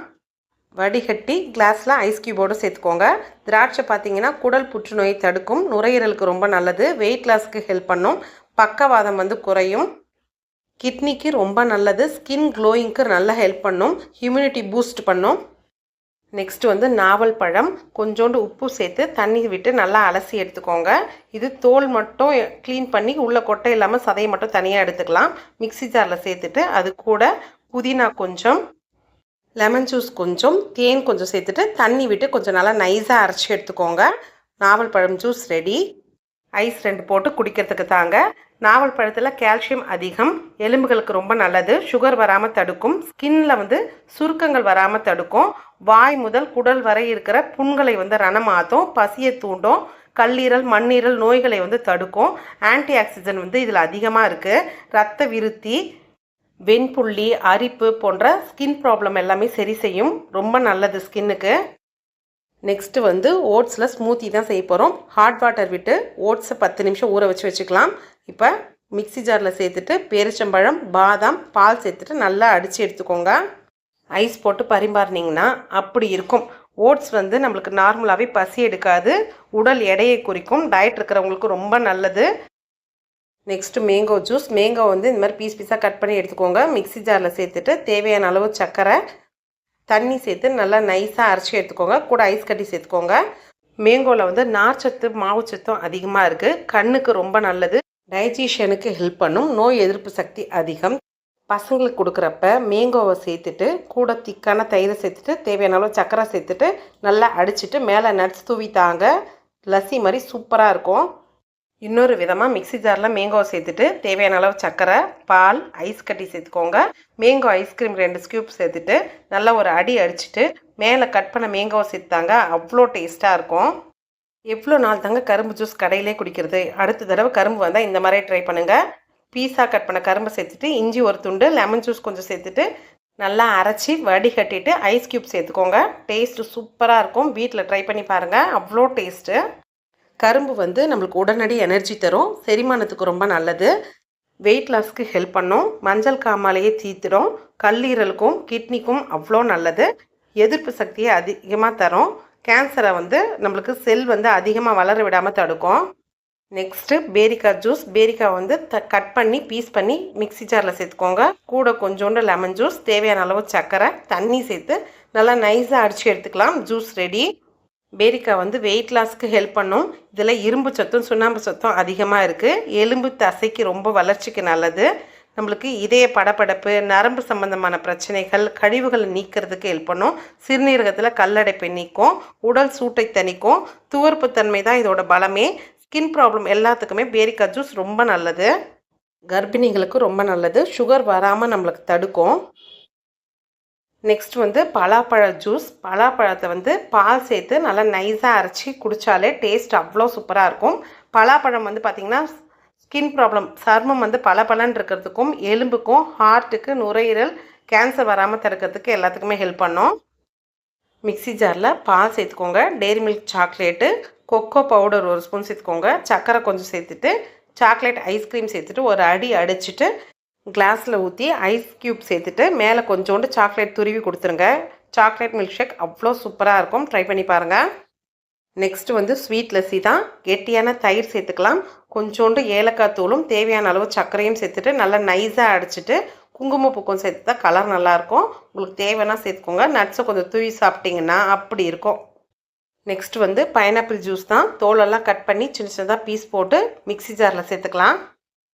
Speaker 1: வடிகட்டி கிளாஸில் ஐஸ் க்யூபோடு சேர்த்துக்கோங்க. திராட்சை பார்த்தீங்கன்னா குடல் புற்றுநோயை தடுக்கும், நுரையீரலுக்கு ரொம்ப நல்லது, வெயிட் லாஸ்க்கு ஹெல்ப் பண்ணும், பக்கவாதம் வந்து குறையும், கிட்னிக்கு ரொம்ப நல்லது, ஸ்கின் க்ளோயிங்க்கு நல்லா ஹெல்ப் பண்ணும், இம்யூனிட்டி பூஸ்ட் பண்ணும். நெக்ஸ்ட் வந்து நாவல் பழம். கொஞ்சோண்டு உப்பு சேர்த்து தண்ணி விட்டு நல்லா அலசி எடுத்துக்கோங்க. இது தோல் மட்டும் க்ளீன் பண்ணி உள்ள கொட்டை இல்லாமல் சதையை மட்டும் தனியாக எடுத்துக்கலாம். மிக்ஸி ஜாரில் சேர்த்துட்டு அது கூட புதினா கொஞ்சம், லெமன் ஜூஸ் கொஞ்சம், தேன் கொஞ்சம் சேர்த்துட்டு தண்ணி விட்டு கொஞ்சம் நல்லா நைஸாக அரைச்சி எடுத்துக்கோங்க. நாவல் பழம் ஜூஸ் ரெடி. ஐஸ் 2 போட்டு குடிக்கிறதுக்கு தாங்க. நாவல் பழத்தில் கால்சியம் அதிகம், எலும்புகளுக்கு ரொம்ப நல்லது, சுகர் வராமல் தடுக்கும், ஸ்கின்னில் வந்து சுருக்கங்கள் வராமல் தடுக்கும், வாய் முதல் குடல் வரை இருக்கிற புண்களை வந்து ரணமாற்றும், பசியை தூண்டும், கல்லீரல், மண்ணீரல் நோய்களை வந்து தடுக்கும், ஆன்டி ஆக்சிடென்ட் வந்து இதில் அதிகமாக இருக்குது, ரத்த விருத்தி, வெண்புள்ளி, அரிப்பு போன்ற ஸ்கின் ப்ராப்ளம் எல்லாமே சரி செய்யும். ரொம்ப நல்லது ஸ்கின்னுக்கு. நெக்ஸ்ட்டு வந்து ஓட்ஸில் ஸ்மூத்தி தான் செய்ய போகிறோம். ஹாட் வாட்டர் விட்டு ஓட்ஸை 10 நிமிஷம் ஊற வச்சுக்கலாம். இப்போ மிக்ஸி ஜாரில் சேர்த்துட்டு பேரிச்சம்பழம், பாதாம், பால் சேர்த்துட்டு நல்லா அடித்து எடுத்துக்கோங்க. ஐஸ் போட்டு பரிமாறினீங்கன்னா அப்படி இருக்கும். ஓட்ஸ் வந்து நம்மளுக்கு நார்மலாகவே பசி எடுக்காது, உடல் எடையை குறிக்கும், டயட் இருக்கிறவங்களுக்கு ரொம்ப நல்லது. Next mango juice. மேங்கோ வந்து இந்த மாதிரி பீஸாக கட் பண்ணி எடுத்துக்கோங்க. மிக்ஸி ஜாரில் சேர்த்துட்டு தேவையான அளவு சர்க்கரை, தண்ணி சேர்த்து நல்லா நைஸாக அரைச்சி எடுத்துக்கோங்க. கூட ஐஸ் கட்டி சேர்த்துக்கோங்க. மேங்கோவில் வந்து நார்ச்சத்து, மாவுச்சத்தும் அதிகமாக இருக்குது. கண்ணுக்கு ரொம்ப நல்லது, டைஜஷனுக்கு ஹெல்ப் பண்ணும், நோய் எதிர்ப்பு சக்தி அதிகம். பசங்களுக்கு கொடுக்குறப்ப மேங்கோவை சேர்த்துட்டு கூட திக்கான தயிரை சேர்த்துட்டு தேவையான அளவு சர்க்கரை சேர்த்துட்டு நல்லா அடிச்சுட்டு மேலே நட்ஸ் தூவி தாங்க. லஸ்ஸி மாதிரி சூப்பராக இருக்கும். இன்னொரு விதமாக மிக்ஸி ஜாரில் மேங்கோவை சேர்த்துட்டு தேவையான அளவு சர்க்கரை, பால், ஐஸ் கட்டி சேர்த்துக்கோங்க. மேங்கோ ஐஸ்கிரீம் 2 ஸ்கூப் சேர்த்துட்டு நல்லா ஒரு அடி அடிச்சுட்டு மேலே கட் பண்ண மேங்கோவை சேர்த்தாங்க. அவ்வளோ டேஸ்ட்டாக இருக்கும். எவ்வளோ நாள் தாங்க கரும்பு ஜூஸ் கடையிலே குடிக்கிறது? அடுத்த தடவை கரும்பு வந்தால் இந்த மாதிரியே ட்ரை பண்ணுங்கள். பீஸா கட் பண்ண கரும்பை சேர்த்துட்டு இஞ்சி ஒரு துண்டு, லெமன் ஜூஸ் கொஞ்சம் சேர்த்துட்டு நல்லா அரைச்சி வடிகட்டிட்டு ஐஸ் க்யூப் சேர்த்துக்கோங்க. டேஸ்ட்டு சூப்பராக இருக்கும். வீட்டில் ட்ரை பண்ணி பாருங்கள். அவ்வளோ டேஸ்ட்டு. கரும்பு வந்து நம்மளுக்கு உடனடி எனர்ஜி தரும். செரிமானத்துக்கு ரொம்ப நல்லது. வெயிட் லாஸ்க்கு ஹெல்ப் பண்ணும். மஞ்சள் காமாலையே தீர்த்திடும். கல்லீரலுக்கும் கிட்னிக்கும் அவ்வளோ நல்லது. எதிர்ப்பு சக்தியை அதிகமாக தரும். கேன்சரை வந்து நம்மளுக்கு செல் வந்து அதிகமாக வளர விடாமல் தடுக்கும். Next பேரிக்காய் juice. பேரிக்காய் வந்து கட் பண்ணி பீஸ் பண்ணி மிக்ஸி ஜாரில் சேர்த்துக்கோங்க. கூட கொஞ்சோண்டு லெமன் ஜூஸ், தேவையான அளவு சர்க்கரை, தண்ணி சேர்த்து நல்லா நைஸாக அடித்து எடுத்துக்கலாம். Juice ready. பேரிக்காய் வந்து வெயிட் லாஸ்க்கு ஹெல்ப் பண்ணும். இதில் இரும்பு சத்தும் சுண்ணாம்பு சத்தும் அதிகமாக இருக்குது. எலும்பு தசைக்கு ரொம்ப வளர்ச்சிக்கு நல்லது. நம்மளுக்கு இதய படபடப்பு, நரம்பு சம்பந்தமான பிரச்சனைகள், கழிவுகளை நீக்கிறதுக்கு ஹெல்ப் பண்ணும். சிறுநீரகத்தில் கல்லடைப்பை நீக்கும். உடல் சூட்டை தணிக்கும். துவர்ப்பு தன்மை தான் இதோட பலமே. ஸ்கின் ப்ராப்ளம் எல்லாத்துக்குமே பேரிக்காய் ஜூஸ் ரொம்ப நல்லது. கர்ப்பிணிகளுக்கு ரொம்ப நல்லது. சுகர் வராமல் நம்மளுக்கு தடுக்கும். நெக்ஸ்ட் வந்து பலாப்பழ ஜூஸ். பலாப்பழத்தை வந்து பால் சேர்த்து நல்லா நைஸாக அரைச்சி குடித்தாலே டேஸ்ட் அவ்வளோ சூப்பராக இருக்கும். பலாப்பழம் வந்து பார்த்திங்கன்னா ஸ்கின் ப்ராப்ளம், சர்மம் வந்து பலன்னு இருக்கிறதுக்கும், எலும்புக்கும், ஹார்ட்டுக்கு, நுரையீரல், கேன்சர் வராமல் தடுக்கிறதுக்கு எல்லாத்துக்குமே ஹெல்ப் பண்ணும். மிக்ஸி ஜாரில் பால் சேர்த்துக்கோங்க. Dairy milk chocolate, cocoa powder 1 spoon சேர்த்துக்கோங்க. சர்க்கரை கொஞ்சம் சேர்த்துட்டு சாக்லேட் ஐஸ்கிரீம் சேர்த்துட்டு ஒரு அடி அடிச்சுட்டு கிளாஸில் ஊற்றி ஐஸ் க்யூப் சேர்த்துட்டு மேலே கொஞ்சோண்டு சாக்லேட் துருவி கொடுத்துருங்க. சாக்லேட் மில்க் ஷேக் அவ்வளோ சூப்பராக இருக்கும். ட்ரை பண்ணி பாருங்கள். நெக்ஸ்ட்டு வந்து ஸ்வீட் லஸ்ஸி தான். கெட்டியான தயிர் சேர்த்துக்கலாம். கொஞ்சோண்டு ஏலக்காய் தூளும் தேவையான அளவு சர்க்கரையும் சேர்த்துட்டு நல்லா நைஸாக அடிச்சுட்டு குங்குமப்பூக்கும் சேர்த்து தான் கலர் நல்லாயிருக்கும். உங்களுக்கு தேவைன்னா சேர்த்துக்கோங்க. நட்ஸை கொஞ்சம் தூவி சாப்பிட்டிங்கன்னா அப்படி இருக்கும். நெக்ஸ்ட் வந்து பைனாப்பிள் ஜூஸ் தான். தோலெல்லாம் கட் பண்ணி சின்ன சின்னதாக பீஸ் போட்டு மிக்ஸி ஜாரில் சேர்த்துக்கலாம்.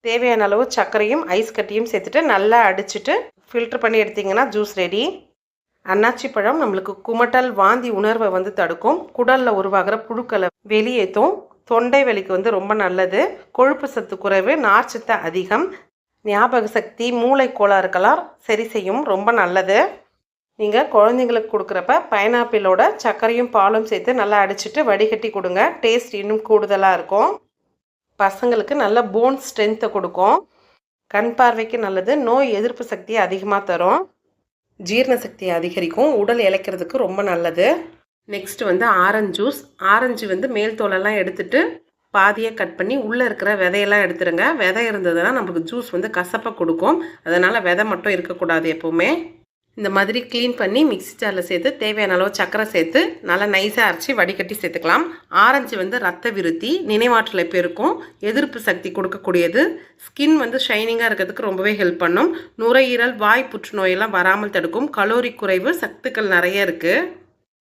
Speaker 1: தேவையான அளவு சர்க்கரையும் ஐஸ் கட்டியும் சேர்த்துட்டு நல்லா அடிச்சுட்டு ஃபில்டர் பண்ணி எடுத்திங்கன்னா ஜூஸ் ரெடி. அன்னாச்சி பழம் நம்மளுக்கு குமட்டல், வாந்தி உணர்வை வந்து தடுக்கும். குடலில் உருவாகிற புழுக்களை வெளியேற்றும். தொண்டை வலிக்கு வந்து ரொம்ப நல்லது. கொழுப்பு சத்து குறைவு, நார்ச்சத்து அதிகம். ஞாபக சக்தி, மூளை கோளாறுக்கெல்லாம் சரி செய்யும். ரொம்ப நல்லது. நீங்கள் குழந்தைங்களுக்கு கொடுக்குறப்ப பைனாப்பிளோட சர்க்கரையும் பாலும் சேர்த்து நல்லா அடிச்சுட்டு வடிகட்டி கொடுங்க. டேஸ்ட் இன்னும் கூடுதலாக இருக்கும். பசங்களுக்கு நல்ல போன் ஸ்ட்ரென்த்தை கொடுக்கும். கண் பார்வைக்கு நல்லது. நோய் எதிர்ப்பு சக்தியை அதிகமாக தரும். ஜீரண சக்தியை அதிகரிக்கும். உடல் இளைக்கிறதுக்கு ரொம்ப நல்லது. நெக்ஸ்ட் வந்து ஆரஞ்சு ஜூஸ். ஆரஞ்சு வந்து மேல் தோலெல்லாம் எடுத்துட்டு பாதியாக கட் பண்ணி உள்ளே இருக்கிற விதையெல்லாம் எடுத்துருங்க. விதை இருந்ததுன்னா நமக்கு ஜூஸ் வந்து கசப்பை கொடுக்கும். அதனால் விதை மட்டும் இருக்கக்கூடாது எப்போவுமே. இந்த மாதிரி க்ளீன் பண்ணி மிக்ஸி ஜாரில் சேர்த்து தேவையான அளவு சர்க்கரை சேர்த்து நல்லா நைஸாக அரைச்சி வடிகட்டி சேர்த்துக்கலாம். ஆரஞ்சு வந்து ரத்த விருத்தி, நினைவாற்றலை பெருக்கும், எதிர்ப்பு சக்தி கொடுக்கக்கூடியது. ஸ்கின் வந்து ஷைனிங்காக இருக்கிறதுக்கு ரொம்பவே ஹெல்ப் பண்ணும். நுரையீரல், வாய் புற்றுநோயெல்லாம் வராமல் தடுக்கும். கலோரி குறைவு, சத்துக்கள் நிறைய இருக்குது.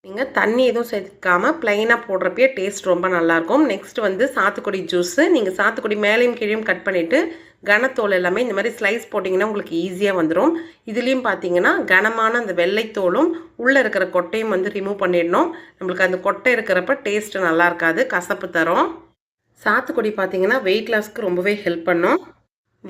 Speaker 1: நீங்கள் தண்ணி எதுவும் சேர்த்துக்காமல் ப்ளைனாக போடுறப்பே டேஸ்ட் ரொம்ப நல்லாயிருக்கும். நெக்ஸ்ட் வந்து சாத்துக்குடி ஜூஸு. நீங்கள் சாத்துக்குடி மேலேயும் கீழேயும் கட் பண்ணிவிட்டு கனத்தோல் எல்லாமே இந்த மாதிரி ஸ்லைஸ் போட்டிங்கன்னா உங்களுக்கு ஈஸியாக வந்துடும். இதுலேயும் பார்த்தீங்கன்னா கனமான அந்த வெள்ளைத்தோலும் உள்ளே இருக்கிற கொட்டையும் வந்து ரிமூவ் பண்ணிடணும். நம்மளுக்கு அந்த கொட்டை இருக்கிறப்ப டேஸ்ட்டு நல்லா இருக்காது, கசப்பு தரும். சாத்துக்குடி பார்த்தீங்கன்னா வெயிட் லாஸ்க்கு ரொம்பவே ஹெல்ப் பண்ணும்.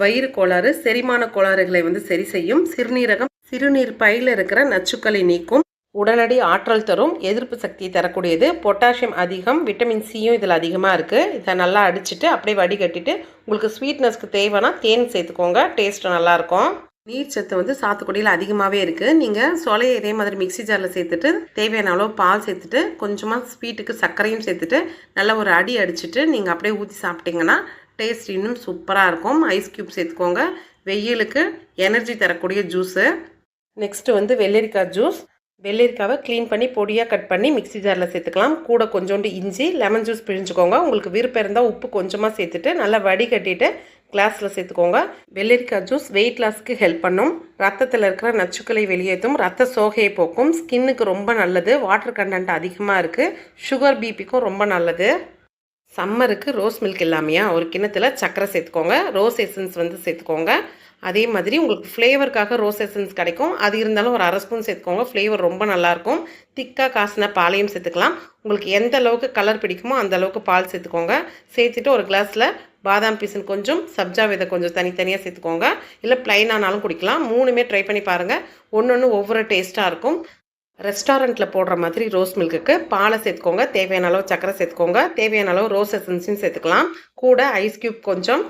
Speaker 1: வயிறு கோளாறு, செரிமான கோளாறுகளை வந்து சரி செய்யும். சிறுநீரகம், சிறுநீர் பையில் இருக்கிற நச்சுக்களை நீக்கும். உடனடி ஆற்றல் தரும். எதிர்ப்பு சக்தியை தரக்கூடியது. பொட்டாசியம் அதிகம், விட்டமின் சியும் இதில் அதிகமாக இருக்குது. இதை நல்லா அடிச்சுட்டு அப்படியே வடிகட்டிட்டு உங்களுக்கு ஸ்வீட்னஸ்க்கு தேவைன்னா தேன் சேர்த்துக்கோங்க. டேஸ்ட்டு நல்லாயிருக்கும். நீர் சத்து வந்து சாத்துக்குடியில் அதிகமாகவே இருக்குது. நீங்கள் சொலையை இதே மாதிரி மிக்ஸி ஜாரில் சேர்த்துட்டு தேவையான அளவு பால் சேர்த்துட்டு கொஞ்சமாக ஸ்வீட்டுக்கு சர்க்கரையும் சேர்த்துட்டு நல்லா ஒரு அடி அடிச்சுட்டு நீங்கள் அப்படியே ஊற்றி சாப்பிட்டிங்கன்னா டேஸ்ட் இன்னும் சூப்பராக இருக்கும். ஐஸ் க்யூப் சேர்த்துக்கோங்க. வெயிலுக்கு எனர்ஜி தரக்கூடிய ஜூஸு. நெக்ஸ்ட்டு வந்து வெள்ளரிக்காய் ஜூஸ். வெள்ளரிக்காவை க்ளீன் பண்ணி பொடியாக கட் பண்ணி மிக்ஸி ஜாரில் சேர்த்துக்கலாம். கூட கொஞ்சோண்டு இஞ்சி, லெமன் ஜூஸ் பிழிஞ்சுக்கோங்க. உங்களுக்கு விருப்பம் இருந்தால் உப்பு கொஞ்சமாக சேர்த்துட்டு நல்லா வடிகட்டிட்டு கிளாஸில் சேர்த்துக்கோங்க. வெள்ளரிக்காய் ஜூஸ் வெயிட் லாஸ்க்கு ஹெல்ப் பண்ணும். ரத்தத்தில் இருக்கிற நச்சுக்களை வெளியேற்றும். ரத்த சோகையை போக்கும். ஸ்கின்னுக்கு ரொம்ப நல்லது. வாட்டர் கண்டென்ட் அதிகமாக இருக்குது. சுகர், பிபிக்கும் ரொம்ப நல்லது. சம்மருக்கு ரோஸ் மில்க் இல்லாமையா ஒரு கிண்ணத்தில் சர்க்கரை சேர்த்துக்கோங்க. ரோஸ் எசன்ஸ் வந்து சேர்த்துக்கோங்க. அதே மாதிரி உங்களுக்கு ஃப்ளேவருக்காக ரோஸ் எசன்ஸ் கிடைக்கும். அது இருந்தாலும் ஒரு 1/2 ஸ்பூன் சேர்த்துக்கோங்க. ஃப்ளேவர் ரொம்ப நல்லாயிருக்கும். திக்காக காசின பாலையும் சேர்த்துக்கலாம். உங்களுக்கு எந்த அளவுக்கு கலர் பிடிக்குமோ அந்த அளவுக்கு பால் சேர்த்துக்கோங்க. சேர்த்துட்டு ஒரு கிளாஸில் பாதாம் பீசன் கொஞ்சம், சப்ஜா விதை கொஞ்சம் தனித்தனியாக சேர்த்துக்கோங்க. இல்லை ப்ளைனானாலும் குடிக்கலாம். 3மே ட்ரை பண்ணி பாருங்கள். ஒன்று ஒவ்வொரு டேஸ்ட்டாக இருக்கும். ரெஸ்டாரண்ட்டில் போடுற மாதிரி ரோஸ் மில்க்குக்கு பாலை சேர்த்துக்கோங்க. தேவையான அளவு சர்க்கரை சேர்த்துக்கோங்க. தேவையான அளவு ரோஸ் எசன்ஸையும் சேர்த்துக்கலாம். கூட ஐஸ் க்யூப் கொஞ்சம்,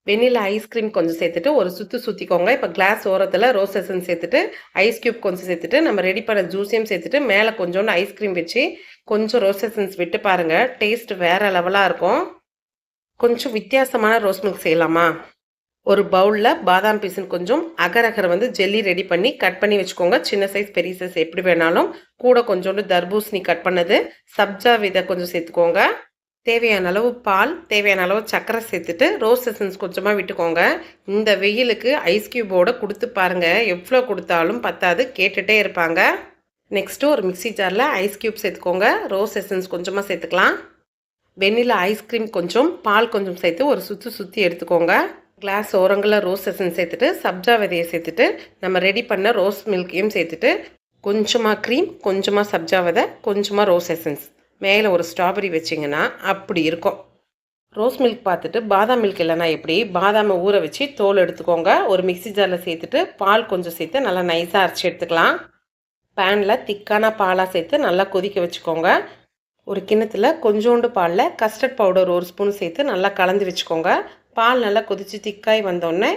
Speaker 1: வெண்ணிலா ஐஸ்கிரீம் கொஞ்சம் சேர்த்துட்டு ஒரு சுற்றிக்கோங்க. இப்போ கிளாஸ் ஓரத்தில் ரோஸ் எசன்ஸ் சேர்த்துட்டு ஐஸ் க்யூப் கொஞ்சம் சேர்த்துட்டு நம்ம ரெடி பண்ண ஜூஸையும் சேர்த்துட்டு மேலே கொஞ்சோண்டு ஐஸ்கிரீம் வச்சு கொஞ்சம் ரோஸ் எசன்ஸ் விட்டு பாருங்கள். டேஸ்ட் வேறு லெவலாக இருக்கும். கொஞ்சம் வித்தியாசமான ரோஸ் மில்க் செய்யலாமா? ஒரு பவுலில் பாதாம் பீசன் கொஞ்சம், அகர் வந்து ஜெல்லி ரெடி பண்ணி கட் பண்ணி வச்சுக்கோங்க. சின்ன சைஸ் பெரிய சைஸ் எப்படி வேணாலும். கூட கொஞ்சோண்டு தர்பூசணி கட் பண்ணது, சப்ஜா விதை கொஞ்சம் சேர்த்துக்கோங்க. தேவையான அளவு பால், தேவையான அளவு சர்க்கரை சேர்த்துட்டு ரோஸ் எசன்ஸ் கொஞ்சமாக விட்டுக்கோங்க. இந்த வெயிலுக்கு ஐஸ் க்யூபோடு கொடுத்து பாருங்கள். எவ்வளோ கொடுத்தாலும் பத்தாது, கேட்டுகிட்டே இருப்பாங்க. நெக்ஸ்ட்டு ஒரு மிக்சி ஜாரில் ஐஸ் க்யூப் சேர்த்துக்கோங்க. ரோஸ் எசன்ஸ் கொஞ்சமாக சேர்த்துக்கலாம். வெண்ணிலா ஐஸ்கிரீம் கொஞ்சம், பால் கொஞ்சம் சேர்த்து ஒரு சுற்றி எடுத்துக்கோங்க. கிளாஸ் ஓரங்களில் ரோஸ் எசன்ஸ் சேர்த்துட்டு சப்ஜா விதையை சேர்த்துட்டு நம்ம ரெடி பண்ண ரோஸ் மில்கையும் சேர்த்துட்டு கொஞ்சமாக க்ரீம், கொஞ்சமாக சப்ஜா விதை, கொஞ்சமாக ரோஸ் எசன்ஸ், மேலே ஒரு ஸ்ட்ராபெரி வச்சிங்கன்னா அப்படி இருக்கும். ரோஸ் மில்க் பார்த்துட்டு பாதாம் மில்க் இல்லைனா எப்படி, பாதாமை ஊற வச்சு தோல் எடுத்துக்கோங்க. ஒரு மிக்சி ஜாரில் சேர்த்துட்டு பால் கொஞ்சம் சேர்த்து நல்லா நைஸாக அரைச்சி எடுத்துக்கலாம். பேனில் திக்கான பாலாக சேர்த்து நல்லா கொதிக்க வச்சுக்கோங்க. ஒரு கிண்ணத்தில் கொஞ்சோண்டு பாலில் கஸ்டர்ட் பவுடர் 1 ஸ்பூன் சேர்த்து நல்லா கலந்து வச்சுக்கோங்க. பால் நல்லா கொதித்து திக்காய் வந்தோடனே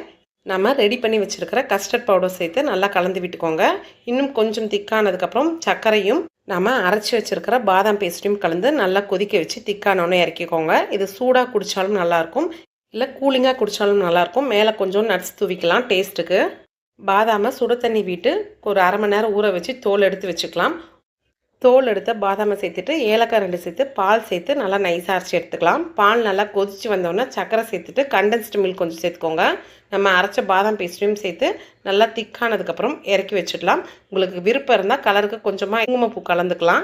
Speaker 1: நம்ம ரெடி பண்ணி வச்சுருக்கிற கஸ்டர்ட் பவுடர் சேர்த்து நல்லா கலந்து விட்டுக்கோங்க. இன்னும் கொஞ்சம் திக்கானதுக்கப்புறம் சர்க்கரையும் நம்ம அரைச்சி வச்சுருக்கிற பாதாம் பேஸ்ட்டையும் கலந்து நல்லா கொதிக்க வச்சு திக்கானோன்னே இறக்கிக்கோங்க. இது சூடாக குடித்தாலும் நல்லாயிருக்கும், இல்லை கூலிங்காக குடித்தாலும் நல்லாயிருக்கும். மேலே கொஞ்சம் நட்ஸ் தூவிக்கலாம் டேஸ்ட்டுக்கு. பாதாமை சுடு தண்ணி விட்டு ஒரு 1/2 மணி நேரம் ஊற வச்சு தோல் எடுத்து வச்சுக்கலாம். தோல் எடுத்த பாதாமை சேர்த்துட்டு ஏலக்காய் 2 சேர்த்து பால் சேர்த்து நல்லா நைஸாக அரைச்சி எடுத்துக்கலாம். பால் நல்லா கொதித்து வந்தோடனே சர்க்கரை சேர்த்துட்டு கண்டென்ஸ்டு மில்க் கொஞ்சம் சேர்த்துக்கோங்க. நம்ம அரைச்ச பாதாம் பேஸ்ட்டையும் சேர்த்து நல்லா திக்கானதுக்கப்புறம் இறக்கி வச்சுக்கலாம். உங்களுக்கு விருப்பம் இருந்தால் கலருக்கு கொஞ்சமாக குங்குமப்பூ கலந்துக்கலாம்.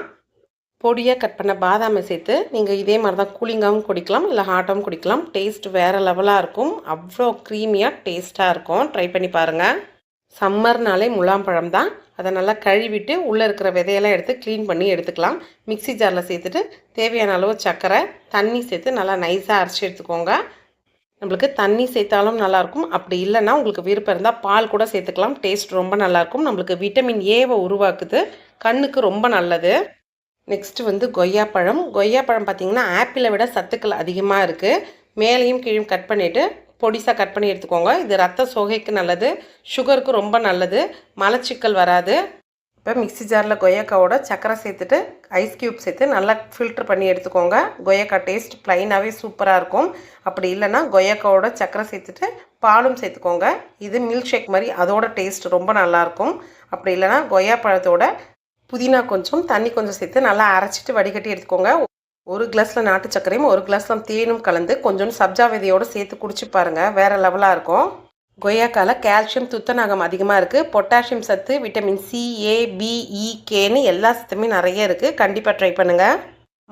Speaker 1: பொடியாக கட் பண்ண பாதாமை சேர்த்து நீங்கள் இதே மாதிரி தான் கூலிங்காகவும் குடிக்கலாம், இல்லை ஹாட்டாகவும் குடிக்கலாம். டேஸ்ட் வேறு லெவலாக இருக்கும். அவ்வளோ க்ரீமியாக டேஸ்ட்டாக இருக்கும். ட்ரை பண்ணி பாருங்கள். சம்மர்னாலே முலாம்பழம் தான். அதை நல்லா கழுவிட்டு உள்ளே இருக்கிற விதையெல்லாம் எடுத்து க்ளீன் பண்ணி எடுத்துக்கலாம். மிக்சி ஜாரில் சேர்த்துட்டு தேவையான அளவு சர்க்கரை, தண்ணி சேர்த்து நல்லா நைஸாக அரைச்சி எடுத்துக்கோங்க. நம்மளுக்கு தண்ணி சேர்த்தாலும் நல்லாயிருக்கும். அப்படி இல்லைன்னா உங்களுக்கு விருப்பம் இருந்தால் பால் கூட சேர்த்துக்கலாம். டேஸ்ட் ரொம்ப நல்லாயிருக்கும். நம்மளுக்கு விட்டமின் ஏவை உருவாக்குது, கண்ணுக்கு ரொம்ப நல்லது. நெக்ஸ்ட்டு வந்து கொய்யாப்பழம் பார்த்திங்கன்னா ஆப்பிளை விட சத்துக்கள் அதிகமாக இருக்குது. மேலேயும் கீழும் கட் பண்ணிவிட்டு பொடிசாக கட் பண்ணி எடுத்துக்கோங்க. இது ரத்த சோகைக்கு நல்லது, சுகருக்கு ரொம்ப நல்லது, மலச்சிக்கல் வராது. இப்போ மிக்சி ஜாரில் கொய்யாக்காவோட சர்க்கரை சேர்த்துட்டு ஐஸ் க்யூப் சேர்த்து நல்லா ஃபில்ட்ரு பண்ணி எடுத்துக்கோங்க. கொய்யாக்காய் டேஸ்ட் ப்ளைனாகவே சூப்பராக இருக்கும். அப்படி இல்லைன்னா கொய்யாக்காவோட சர்க்கரை சேர்த்துட்டு பாலும் சேர்த்துக்கோங்க. இது மில்க் ஷேக் மாதிரி, அதோட டேஸ்ட் ரொம்ப நல்லாயிருக்கும். அப்படி இல்லைன்னா கொய்யா பழத்தோட புதினா கொஞ்சம், தண்ணி கொஞ்சம் சேர்த்து நல்லா அரைச்சிட்டு வடிகட்டி எடுத்துக்கோங்க. ஒரு கிளாஸில் நாட்டு சர்க்கரையும் ஒரு கிளாஸில் தேனும் கலந்து கொஞ்சம் சப்ஜா விதையோடு சேர்த்து குடிச்சு பாருங்கள். வேறு லெவலாக இருக்கும். கொய்யாக்கால கால்சியம், துத்தநாகம் அதிகமாக இருக்குது. பொட்டாசியம் சத்து, விட்டமின் சி, ஏ, பி, இ, கேன்னு எல்லா சத்துமே நிறைய இருக்குது. கண்டிப்பாக ட்ரை பண்ணுங்கள்.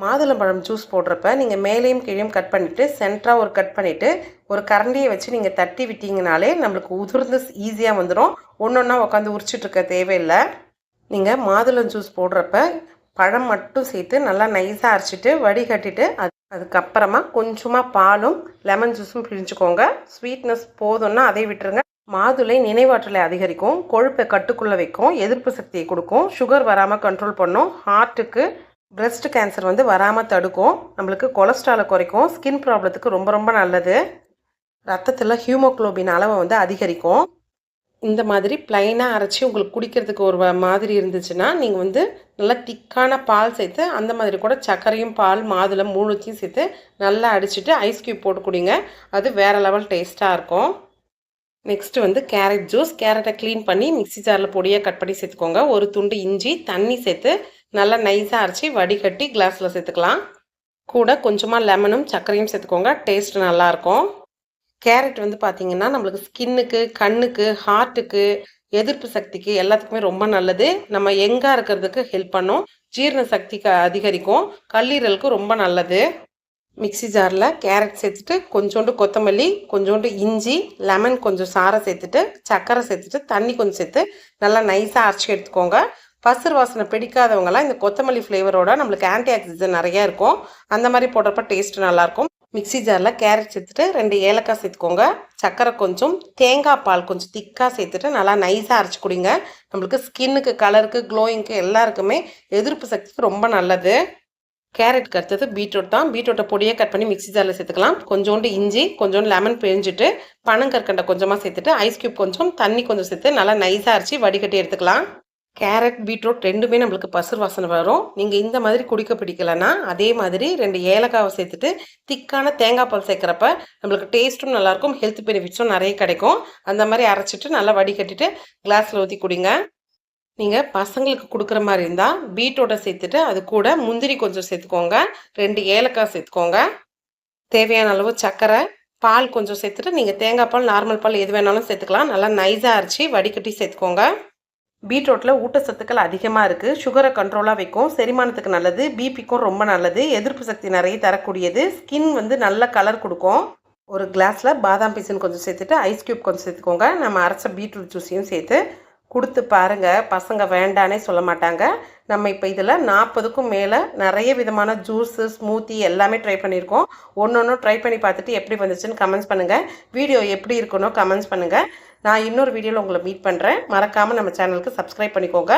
Speaker 1: மாதுளம்பழம் ஜூஸ் போடுறப்ப நீங்கள் மேலேயும் கீழையும் கட் பண்ணிவிட்டு சென்டராக ஒரு கட் பண்ணிவிட்டு ஒரு கரண்டியை வச்சு நீங்கள் தட்டி விட்டீங்கனாலே நம்மளுக்கு உதிர்ந்து ஈஸியாக வந்துடும். ஒன்றா உட்காந்து உரிச்சிட்ருக்க தேவையில்லை. நீங்கள் மாதுளம் ஜூஸ் போடுறப்ப பழம் மட்டும் சேர்த்து நல்லா நைஸாக அரைச்சிட்டு வடிகட்டிட்டு அதுக்கப்புறமா கொஞ்சமாக பாலும் லெமன் ஜூஸும் பிழிஞ்சுக்கோங்க. ஸ்வீட்னஸ் போதும்னா அதை விட்டுருங்க. மாதுளை நினைவாற்றலை அதிகரிக்கும், கொழுப்பை கட்டுக்குள்ளே வைக்கும், எதிர்ப்பு சக்தியை கொடுக்கும், சுகர் வராமல் கண்ட்ரோல் பண்ணும், ஹார்ட்டுக்கு, பிரெஸ்ட் கேன்சர் வந்து வராமல் தடுக்கும், நம்மளுக்கு கொலஸ்ட்ராலை குறைக்கும், ஸ்கின் ப்ராப்ளத்துக்கு ரொம்ப ரொம்ப நல்லது, ரத்தத்தில் ஹியூமோக்ளோபின் அளவை வந்து அதிகரிக்கும். இந்த மாதிரி ப்ளைனாக அரைச்சி உங்களுக்கு குடிக்கிறதுக்கு ஒரு மாதிரி இருந்துச்சுன்னா நீங்கள் வந்து நல்லா திக்கான பால் சேர்த்து அந்த மாதிரி கூட சர்க்கரையும் பால் மாதுளம் 3த்தையும் சேர்த்து நல்லா அடிச்சுட்டு ஐஸ் க்யூப் போட்டு குடிங்க. அது வேறு லெவல் டேஸ்ட்டாக இருக்கும். நெக்ஸ்ட்டு வந்து கேரட் ஜூஸ். கேரட்டை க்ளீன் பண்ணி மிக்சி ஜாரில் பொடியாக கட் பண்ணி சேர்த்துக்கோங்க. ஒரு துண்டு இஞ்சி, தண்ணி சேர்த்து நல்லா நைஸாக அரைச்சி வடிகட்டி கிளாஸில் சேர்த்துக்கலாம். கூட கொஞ்சமாக லெமனும் சர்க்கரையும் சேர்த்துக்கோங்க. டேஸ்ட் நல்லாயிருக்கும். கேரட் வந்து பார்த்திங்கன்னா நம்மளுக்கு ஸ்கின்னுக்கு, கண்ணுக்கு, ஹார்ட்டுக்கு, எதிர்ப்பு சக்திக்கு எல்லாத்துக்குமே ரொம்ப நல்லது. நம்ம யங்காக இருக்கிறதுக்கு ஹெல்ப் பண்ணும், ஜீரண சக்திக்கு அதிகரிக்கும், கல்லீரலுக்கு ரொம்ப நல்லது. மிக்ஸி ஜாரில் கேரட் சேர்த்துட்டு கொஞ்சோண்டு கொத்தமல்லி, கொஞ்சோண்டு இஞ்சி, லெமன் கொஞ்சம் சாறை சேர்த்துட்டு, சர்க்கரை சேர்த்துட்டு, தண்ணி கொஞ்சம் சேர்த்து நல்லா நைஸாக அரைச்சி எடுத்துக்கோங்க. பசறு வாசனை பிடிக்காதவங்களாம் இந்த கொத்தமல்லி ஃப்ளேவரோட நம்மளுக்கு ஆன்டி ஆக்சிஜன் நிறையா இருக்கும். அந்த மாதிரி போடுறப்ப டேஸ்ட் நல்லாயிருக்கும். மிக்ஸி ஜாரில் கேரட் சேர்த்துட்டு 2 ஏலக்காய் சேர்த்துக்கோங்க. சர்க்கரை கொஞ்சம், தேங்காய் பால் கொஞ்சம் திக்காக சேர்த்துட்டு நல்லா நைஸாக அரைச்சி குடிங்க. நம்மளுக்கு ஸ்கின்னுக்கு, கலருக்கு, க்ளோயிங்க்கு எல்லாருக்குமே எதிர்ப்பு சக்திக்கு ரொம்ப நல்லது. கேரட்டுக்கு அடுத்தது பீட்ரூட் தான். பீட்ரூட்டை பொடியாக கட் பண்ணி மிக்ஸி ஜாரில் சேர்த்துக்கலாம். கொஞ்சோண்டு இஞ்சி, கொஞ்சோண்டு லெமன் பிழிஞ்சிட்டு, பனங்கற்கண்டை கொஞ்சமாக சேர்த்துட்டு, ஐஸ் கியூப் கொஞ்சம், தண்ணி கொஞ்சம் சேர்த்து நல்லா நைஸாக அரைச்சி வடிகட்டி எடுத்துக்கலாம். கேரட், பீட்ரூட் ரெண்டுமே நம்மளுக்கு பசறு வாசனை வரும். நீங்கள் இந்த மாதிரி குடிக்க பிடிக்கலன்னா அதே மாதிரி 2 ஏலக்காவை சேர்த்துட்டு திக்கான தேங்காய் பால் சேர்க்குறப்ப நம்மளுக்கு டேஸ்ட்டும் நல்லாயிருக்கும், ஹெல்த் பெனிஃபிட்ஸும் நிறைய கிடைக்கும். அந்த மாதிரி அரைச்சிட்டு நல்லா வடிகட்டிட்டு கிளாஸில் ஊற்றி குடிங்க. நீங்கள் பசங்களுக்கு கொடுக்குற மாதிரி இருந்தால் பீட்ரூட்டை சேர்த்துட்டு அது கூட முந்திரி கொஞ்சம் சேர்த்துக்கோங்க. 2 ஏலக்காய் சேர்த்துக்கோங்க. தேவையான அளவு சர்க்கரை, பால் கொஞ்சம் சேர்த்துட்டு நீங்கள் தேங்காய் பால், நார்மல் பால் எது வேணாலும் சேர்த்துக்கலாம். நல்லா நைஸாக அரைச்சி வடிகட்டி சேர்த்துக்கோங்க. பீட்ரூட்டில் ஊட்டச்சத்துக்கள் அதிகமாக இருக்குது. சுகரை கண்ட்ரோலாக வைக்கும், செரிமானத்துக்கு நல்லது, பிபிக்கும் ரொம்ப நல்லது, எதிர்ப்பு சக்தி நிறைய தரக்கூடியது, ஸ்கின் நல்ல கலர் கொடுக்கும். ஒரு கிளாஸில் பாதாம் பீசன் கொஞ்சம் சேர்த்துட்டு ஐஸ் கியூப் கொஞ்சம் சேர்த்துக்கோங்க. நம்ம அரைச்ச பீட்ரூட் ஜூஸையும் சேர்த்து கொடுத்து பாருங்கள். பசங்க வேண்டானே சொல்ல மாட்டாங்க. நம்ம இப்போ இதில் 40க்கும் மேலே நிறைய விதமான ஜூஸு, ஸ்மூத்தி எல்லாமே ட்ரை பண்ணியிருக்கோம். ஒன்று ட்ரை பண்ணி பார்த்துட்டு எப்படி வந்துச்சுன்னு கமெண்ட்ஸ் பண்ணுங்கள். வீடியோ எப்படி இருக்குன்னு கமெண்ட்ஸ் பண்ணுங்கள். நான் இன்னொரு வீடியோவில் உங்களை மீட் பண்ணுறேன். மறக்காமல் நம்ம சேனலுக்கு சப்ஸ்கிரைப் பண்ணிக்கோங்க.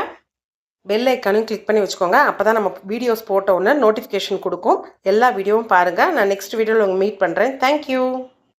Speaker 1: பெல் ஐக்கானையும் கிளிக் பண்ணி வச்சுக்கோங்க. அப்போ தான் நம்ம வீடியோஸ் போட்ட உடனே நோட்டிஃபிகேஷன் கொடுக்கும். எல்லா வீடியோவும் பாருங்கள். நான் நெக்ஸ்ட் வீடியோவில் உங்களை மீட் பண்ணுறேன். தேங்க்யூ.